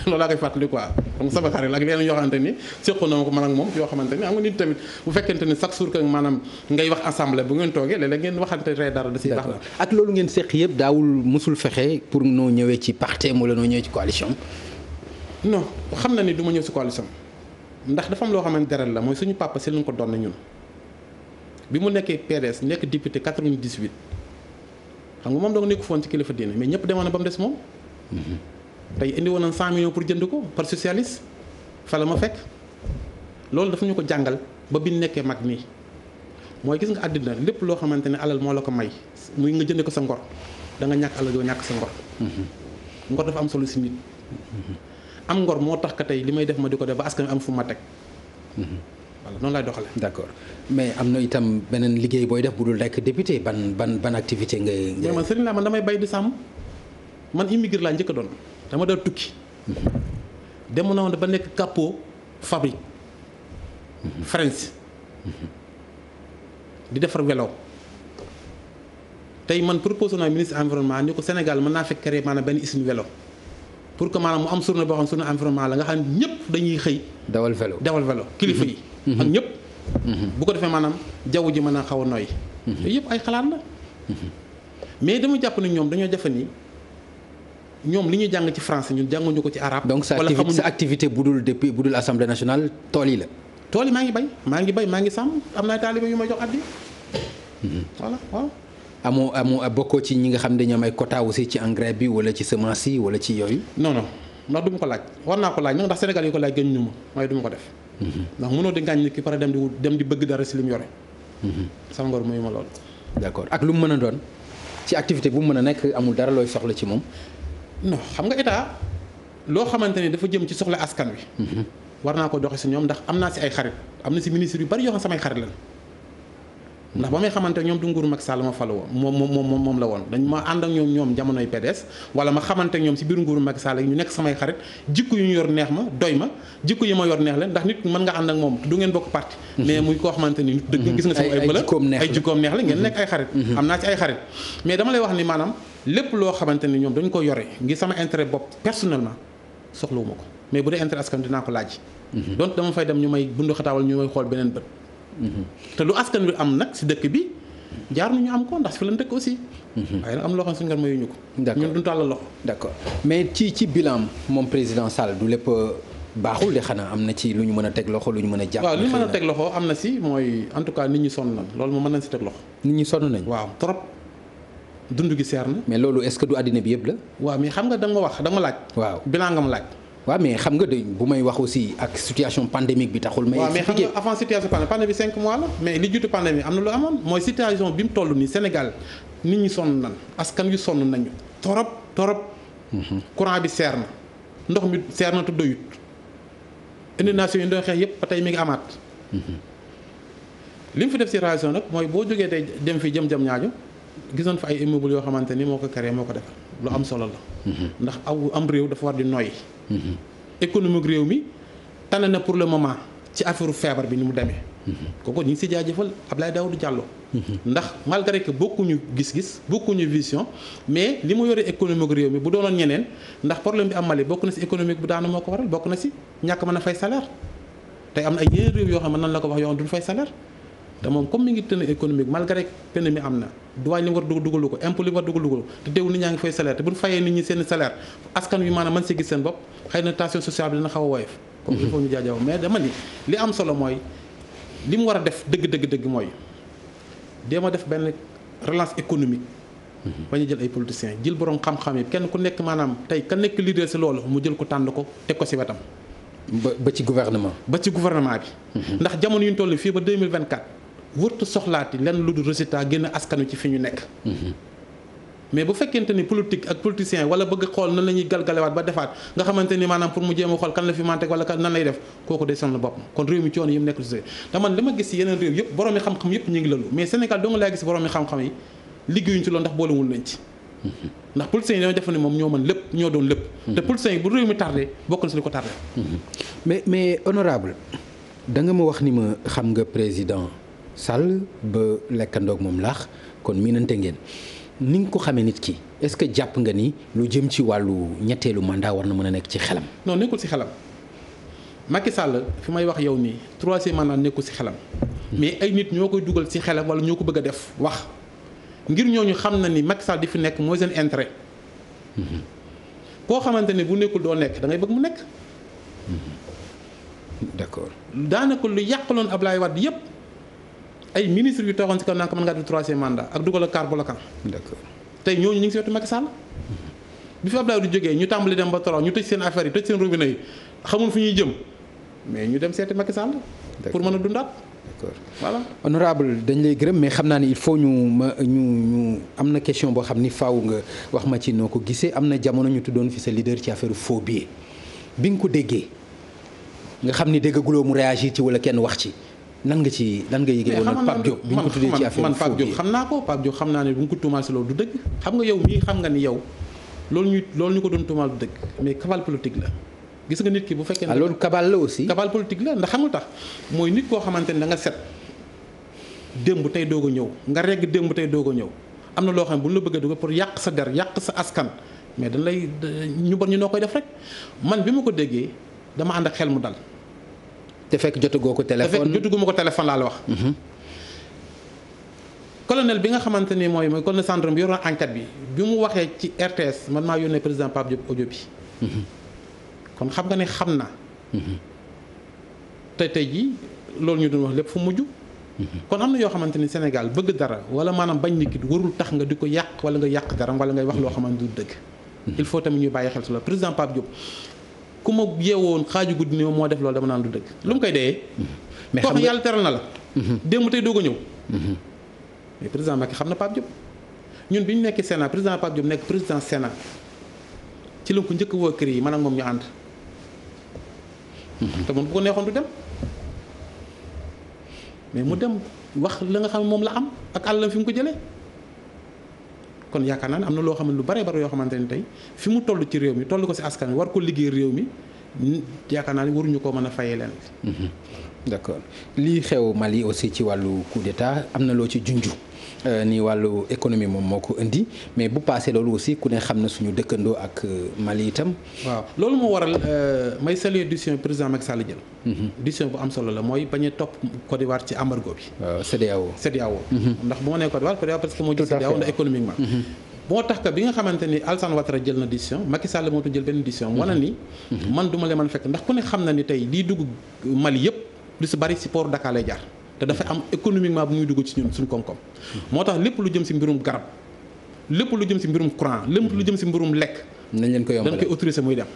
loolu laa koy fàttali quoi donc sama xarit la ak yeneen yoo xamante ni séqoon na ma ko man ak moom yoo xamante ni am nga nit tamit bu fekkente ni chaque jour que maanaam ngay wax assemblée bu ngeen toogee léeg-léeg ngeen waxante ree dara da siy baax la ak loolu ngeen séq yëpp daawul musul fexe pour noo ñëwee ci parti wala noo ñëwee ci coalition non xam na ni du ma ñëw si coalition ndax dafa am loo xamante deret la mooy suñu papa si lañ ko doon na ñun bi mu nekkee PDS nekk député 98 xam nga moom da nga nekk foon ci kilifa diine mais ñëpp demoon na ba mu des moom tey indi woon na 100 millions pour jënd ko par socialiste fa la ma fekk loolu dafa ñu ko jàngal ba bi nekkee mag nii mooy gis nga àddina lépp loo xamante ne alal moo la ko may muy nga jënd ko sa ngor da nga ñàkk alal yoo ñàkk sa ngor ngor dafa am solo si nit am ngor moo tax ka tey li may def ma di ko def ba askan wi am fu ma teg voilà noonu laay doxale d'accord mais am na itam beneen liggéey booy def bu dul nekk député ban activité ngay mais man sëriñ laa man damay bay di sàmm man immigré laa njëkk a doon dama doon tukki demoon na woon ba nekk capot fabrique France di defar vélo tey man proposé naa ministre environnement ni ko Sénégal mën naa fekk créer maanaam benn usine vélo pour que maanaam mu am journée boo xam ne journée environnement la nga xam ne ñëpp dañuy xëy dawal vélo kilifa yi ak ñëpp bu ko defee maanaam jaww ji mën a xaw a nooy yooyu yëpp ay xalaat la mais dama jàpp ne ñoom dañoo jafe ni ñoom li ñuy jàng ci français ñun jànguñu ko ci arabe donc sa activité bu dul assemblée nationale tool yi la tool yi maa ngi bay maa ngi sàmm am naa taalibe yu may jox addi voilà waaw amoo bokkoo ci ñi nga xam ne dañoo am ay quota aussi ci engrais bi wala ci semence yi wala ci yooyu non ndax du ma ko laaj war naa ko laaj nag ndax Sénégal yi ko laaj gën ñu ma waaye du ma ko def ndax mënoo di ngaañ nit ki pare dem di bëgg dara si li mu yore sama ngor mayu ma loolu d'accord ak lu mu mën a doon ci activité bu mu mën a nekk amul dara looy soxla ci moom non xam nga état loo xamante ni dafa jëm ci soxla askan wi war naa ko doxe si ñoom ndax am naa si ay xarit am na si ministre yu bari yoo xam samay xarit lañ ndax ba may xamante ñoom du nguuru Macky Sall ma falu woon moom la woon dañ ma ànd ak ñoom jamonoy PDS wala ma xamante ñoom si biir nguuru Macky Sall yi ñu nekk samay xarit jikko yu ñu yor neex ma doy ma jikko yi ma yor neex leen ndax nit mën nga ànd ak moom du ngeen bokk parti mais muy koo xamante ni dëgg gis nga sama ay bëla ay jikkoom neex la ngeen nekk ay xarit am naa ci ay xarit mais dama lay wax ni maanaam lépp loo xamante ni ñoom dañ ko yore ngir sama intérêt bopp personnellement soxlawuma ko mais bu dee intérêt askan dinaa ko laaj donc dama fay dem ñu may bundu xataawal ñu may xool beneen bët te lu askan wi am nag si dëkk bi jaar nañu am ko ndax fi lañ dëkk aussi waaye nag am loo xam ne suñu ngar mayuñu ko ñun duñ tàllal loxo d'accord mais ci bilan moom président Sall du lépp baaxul de xanaa am na ci lu ñu mën a teg loxo lu ñu mën a jàpp waaw li ñu mën a teg loxo am na si mooy en tout cas nit ñi sonn nañ loolu moom mën nañ si teg loxo nit ñi sonn nañ waaw trop dund gi seer na mais loolu est-ce que du àddina bi yëpp la waaw mais xam nga da nga wax da nga laaj waaw bilan nga ma laaj waaw mais xam nga bu may wax aussi ak situation pandémique bi taxul may waaw mais xam nga avant situation pandémie 5 mois la mais li jiitu pandémie am na lu amoon mooy situation bi mu toll nii Sénégal nit ñi sonn nañ askan wi sonn nañu trop torop. courant bi seer na ndox mi seer na te doyut inondation yi doon xeex yëpp ba tey mi ngi amaat. li mu fi def ci réalisation nag mooy boo jógee tey dem fi jëm ñaajo gisoon fa ay immeubles yoo xamante ni moo ko créé moo ko defar lu am solo la. ndax am réew dafa war di noyyi. économique réew mi tane na pour le moment ci affaire feebar bi ni mu demee. kooku ñu ngi si jaajëfal Abdoulaye Daouda Diallo. ndax malgré que bokkuñu gis-gis bokkuñu vision mais li mu yore économique réew mi bu doonoon ñeneen ndax problème bi am Mali bokk na si économique bu daanu moo ko waral bokk na si ñàkk mën a fay salaire tey am na ay yeneen réew yoo xam ne nan la ko wax yoo xam duñ fay salaire te moom comme mi ngi tënn économique malgré pandémie am na douane li war dugalu ko impôt li war dugalu ko te teewul nit ñaa ngi fay salaire te buñ fayee nit ñi seen salaire askan wi maanaam mën si gis seen bopp xëy na tension sociale bi dina xaw a woyof comme il faut ñu jaajëw mais dama ni li am solo mooy li mu war a def dëgg mooy déema def benn relance économique bañu jël ay politiciens jël borom xam-xam yi kenn ku nekk maanaam tey ka nekk leader si loolu mu jël ko tànn ko teg ko si wetam ba ci gouvernement bi ndax jamono yu ñu toll fii ba 2024 wërtu soxlaati lenn lu dul résultat génn askanu ci fi ñu nekk mais bu fekkente ni politique ak politicien wala bëgg xool nan la ñuy galgalewaat ba defaat nga xamante ni maanaam pour mu jéem a xool kan la fi mantek wala nan lay def kooku day sonal boppam kon réew mi coono yi mu nekk si te man li ma gis si yeneen réew yëpp borom yi xam-xam yëpp ñu ngi lalu mais Sénégal doo nga laa gis borom yi xam-xam yi liggéeyuñ ci loolu ndax boolewul nañ ci ndax politiciens yi dañoo def ni moom ñoo mën lépp ñoo doon lépp te politiciens yi bu réew mi tardé bokk na si li ko tardé mais honorable da nga ma wax ni ma xam nga président Sall ba lekkandoog moom laax kon miinante ngeen ni nga ko xamee nit ki est-ce que jàpp nga ni lu jëm ci wàllu ñetteelu mandat war na mën a nekk ci xelam. non nekkul ci xelam Macky Sall fi may wax yow nii troisième mandat nekkul ci xelam. mais ay nit ñoo koy dugal ci xelam wala ñoo ko bëgg a def wax ngir ñooñu xam na ni Macky Sall di fi nekk mooy seen intérêt. koo xamante ni bu nekkul doo nekk da ngay bëgg mu nekk. d'accord daanaka lu yàqaloon Ablaye Wade yépp ay ministres yu taxoon ci kaw naa ko mën ngaa def troisième mandat ak dugal ak car bloquant. d'accord tey ñooñu ñu ngi ci wetu Macky Sall bi fi Abdoulaye du jógee ñu tàmbali dem ba torox ñu tëj seen affaire yi tëj seen robinet yi xamul fu ñuy jëm mais ñu dem seeti Macky Sall pour mën a dundaat. d'accord voilà. honorable dañ lay gërëm mais xam naa ni il faut ñu am na question boo xam ni faaw nga wax ma ci noo ko gisee am na jamono ñu tuddoon fi sa leader ci affaire faux billets bi nga ko déggee nga xam ni déggaguloo mu réagir ci wala kenn wax ci. nan nga yëgee woon Pape Diop bi ñu ko tuddee ci affaire man Pape Diop xam naa ko Pape Diop xam naa ne bu ñu ko tuumaal si loolu du dëgg xam nga yow mii xam nga ni yow loolu ñu ko doon tuumaal du dëgg mais cabale politique la gis nga nit ki bu fekkee ne loolu cabale la aussi cabale politique la ndax xamul tax mooy nit koo xamante ne da nga set démb tey doog a ñëw nga regg démb tey doog a ñëw am na loo xam ne bu ñu la bëggee dugal pour yàq sa der yàq sa askan mais dañ lay ñu bon ñu noo koy def rek man bi ma ko déggee dama ànd ak xel mu dal te fekk jotagoo ko téléphone jotaguma ko téléphone laa la wax. colonel bi nga xamante ni mooy colonel centre bi yoroon enquête bi mu waxee ci RTS man maa yónnee président Pape Diop audio bi. kon xam nga ne xam na. tey jii loolu ñu doon wax lépp fu mujj. kon am na yoo xamante ni Sénégal bëgg dara wala maanaam bañ nit ki warul tax nga di ko yàq wala nga yàq dara wala ngay wax loo xamante du dëgg. il faut tamit ñu bàyyi xel su la président Pape Diop. ku ma yeewoon xaaju guddi ni moo def loolu dama naan du dëgg lu mu koy deyee. mais xam nga yàlla teral na la. démb tey doog a ñëw. mais président Macky xam na Pape Diop ñun bi ñu nekkee Sénat président Pape Diop nekk président Sénat ci la ko njëkk woo kër yi man ak moom ñu ànd. te mun bu ko neexoon du dem mais mu dem wax la nga xam moom la am ak àllam fi mu ko jëlee. kon yaakaar naa ne am na loo xam ne lu bare bare yoo xamante ni tey fi mu toll ci réew mi toll ko ci askan wi war ko liggéey réew mi yaakaar naa ne waruñu koo mën a fayee leen. d'accord lii xew Mali aussi ci wàllu coup d'état am na loo ci junju ni wàllu économie moom moo ko indi mais bu paasee loolu aussi ku ne xam na suñu dëkkandoo ak Mali itam. waaw loolu moo waral may saluer décision président Macky Sall jël. décision bu am solo la mooy bañ a topp Côte d'Ivoire ci embargo bi. waaw CEDEAO. ndax bu ma nee Côte d'Ivoire parce que moo jël CEDEAO ndax économiquement. moo tax que bi nga xamante ni Alassane Ouattara jël na décision Macky Sall moo tax jël benn décision. wane ni man du ma leen mën fekk ndax ku ne xam na ni tey liy dugg Mali yëpp lu si bari si port Dakar lay jaar. te dafay am économiquement bu muy dugg ci ñun suñu koom-koom. moo tax lépp lu jëm si mbirum garab lépp lu jëm si mbirum courant lépp lu jëm si mbirum lekk. nañ leen ko yombal dañ koy autorisé muy dem.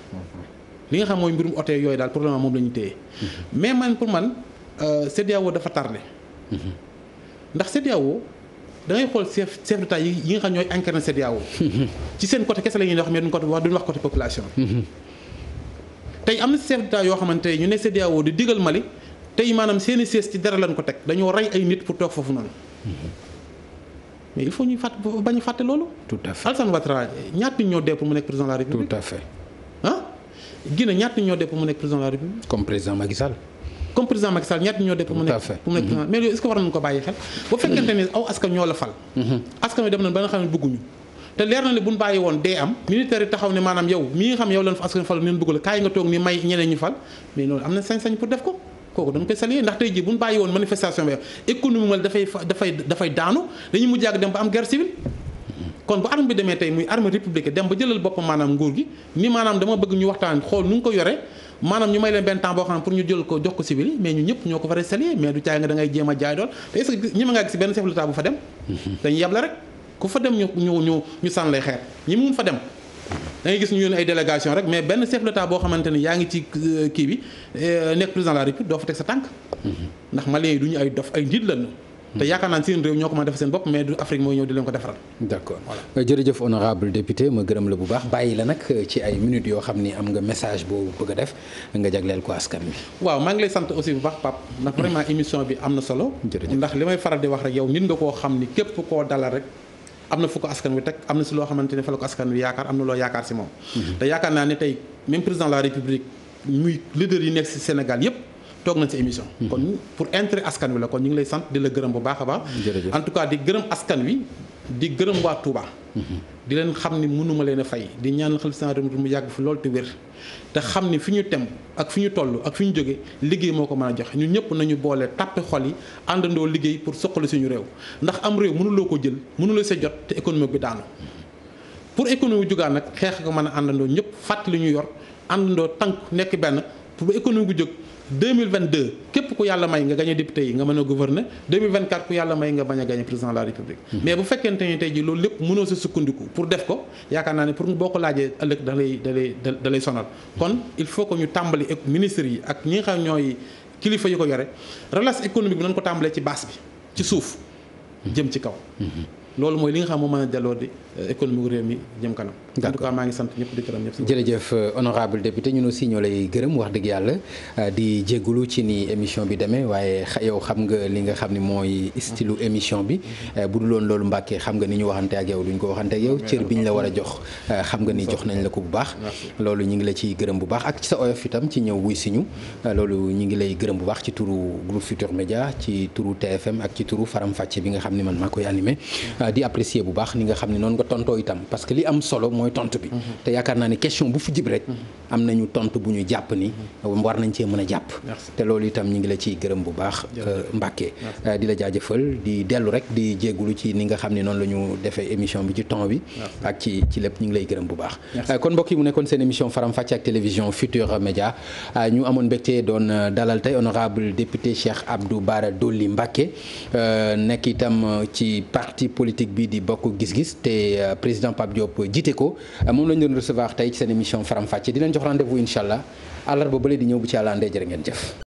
li nga xam mooy mbirum oto yooyu daal pour le moment moom la ñu téye. mais man pour man CEDEAO dafa tardé. ndax CEDEAO da ngay xool chef d'état yi nga xam ñooy incarné CEDEAO ci seen côté kese la ñuy wax mais duñ wax côté population tey am na chef d'état yoo xamante ñu ne CEDEAO di digal Mali tey maanaam seeni siège ci dara lañ ko teg dañoo rey ay nit pour toog foofu noonu mais il faut ñuy bañ a fàtte loolu. tout à fait Alassane Ouattara ñaata nit ñoo dee pour mu nekk président de la République. tout à fait. Guinée ñaata nit ñoo dee pour mu nekk président de la République. comme président Macky Sall. ñaata ñoo dee pour mu nekk président mais yooyu est-ce que war nañu ko bàyyi xel. bu fekkente ni aw askan ñoo la fal. askan wi dem nañ ba nga xam ne bëgguñu. te leer na ne bu ñu bàyyi woon dee am militaire yi taxaw ne maanaam yow mi nga xam yow lan fa askan fal neen bëgg la kaay nga toog ni may ñeneen ñu fal mais loolu am na sañ-sañ pour def ko. kooku dañ koy saluer ndax tey jii bu ñu bàyyi woon manifestation bi économie mal dafay daanu dañuy mujj ak dem ba am guerre civile kon bu arme bi demee tey muy arme républicaine dem ba jëlal boppam maanaam nguur gi ni maanaam dama bëgg ñu waxtaan xool nu ngi ko yore maanaam ñu may leen benn temps boo xam ne pour ñu jël ko jox ko civil yi mais ñu ñëpp ñoo ko fa saluer mais du caay nga da ngay jéem a jaay dool te est-ce que ñi ma ngaa gis benn chef d'état bu fa dem dañuy yable rek ku fa dem ñu sànn lay xeer ñi mun fa dem da ngay gis ñu yónnee ay délégation rek mais benn chef d'état boo xamante ni yaa ngi ci kii bi nekk président de la République doo fa teg sa tànk ndax Maliens yi du ñu ay dof ay njiit lañu te yaakaar naa seen réew ñoo ko mën a def seen bopp mais du Afrique mooy ñëw di leen ko defaral. d'accord jërëjëf honorable député ma gërëm la bu baax bàyyi la nag ci ay minutes yoo xam ni am nga message boo bëgg a def nga jagleel ko askan wi. waaw maa ngi lay sant aussi bu baax Pape ndax vraiment émission bi am na solo. ndax li may faral di wax rek yow nit nga koo xam ni képp koo dalal rek am na fu ko askan wi teg am na si loo xamante ne fa la ko askan wi yaakaar am na loo yaakaar si moom. te yaakaar naa ne tey même président de la République muy leader yi nekk si Sénégal yépp toog nañ ci émission. kon pour intérêt askan wi la kon ñu ngi lay sant di la gërëm bu baax a baax. en tout cas di gërëm askan wi di gërëm waa Touba. di leen xam ni mënuma leen a fay di ñaan xalifa général mu yàgg fi loolu te wér. te xam ni fi ñu tem ak fi ñu toll ak fi ñu jóge liggéey moo ko mën a joxe ñun ñëpp nañu boole tàppe xol yi àndandoo liggéey pour soqali suñu réew ndax am réew mënuloo ko jël mënuloo sa jot te économique bi daanu. pour économie jugaan nag xeex ko mën a àndandoo ñëpp fàttali ñu yor àndandoo tànk nekk benn pour ba économie bu jóg 2022 képp ku yàlla may nga gagné député yi nga mën a gouverner 2024 ku yàlla may nga bañ a gagné président de la République. mais bu fekkente ni tey ji loolu lépp mënoo sa sukkandiku pour def ko yaakaar naa ne pour boo ko laajee ëllëg da lay sonal kon il faut que ñu tàmbali ministres yi ak ñi nga xam ñooy kilifa yi ko yore relance économique bi nañ ko tàmbalee ci base bi ci suuf jëm ci kaw. loolu mooy li nga xam moo mën a delloo di économie réew mi jëm kanam. en tout cas maa ngi sant ñëpp di gërëm ñëpp. jërëjëf honorable député ñun aussi ñoo lay gërëm wax dëgg yàlla di jégalu ci ni émission bi demee waaye yow xam nga li nga xam ni mooy stylu émission bi bu dul woon loolu Mbàkke xam nga ni ñu waxante ak yow duñ ko waxante ak yow cër bi ñu la war a jox xam nga ni jox nañ la ko bu baax. loolu ñu ngi la ciy gërëm bu baax ak ci sa oyof itam ci ñëw wuy si ñu loolu ñu ngi lay gërëm bu baax ci turu groupe Futurs Médias ci turu TFM ak ci turu Faram Facce bi nga xam ni man maa koy animé di apprécier bu baax ni nga xam ne noonu nga tontoo itam parce que li am solo mooy tontu bi te yaakaar naa ni question bu fi jib rek am nañu tontu bu ñu jàpp ni war nañ cee mën a jàpp te loolu itam ñu ngi la ciy gërëm bu baax Mbàkke di la jaajëfal di dellu rek di jéggulu ci ni nga xam ne noonu la ñu defee émission bi ci temps bi ak ci lépp ñu ngi lay gërëm bu baax kon mbokk yi mu nekkoon seen émission Faram Facce ak télévision Futurs Médias ñu amoon mbégte doon dalal tey honorable député Cheikh Abdou Bara Dolly Mbàkke nekk itam ci parti politique bi di bokk gis-gis te président Pape Diop jiite ko moom lañu doon recevoir tey ci seen émission Faram Facce di leen jox rendez-vous incha allah àllarba bële di ñëw bu ci àlla ndee jërë ngeen jëf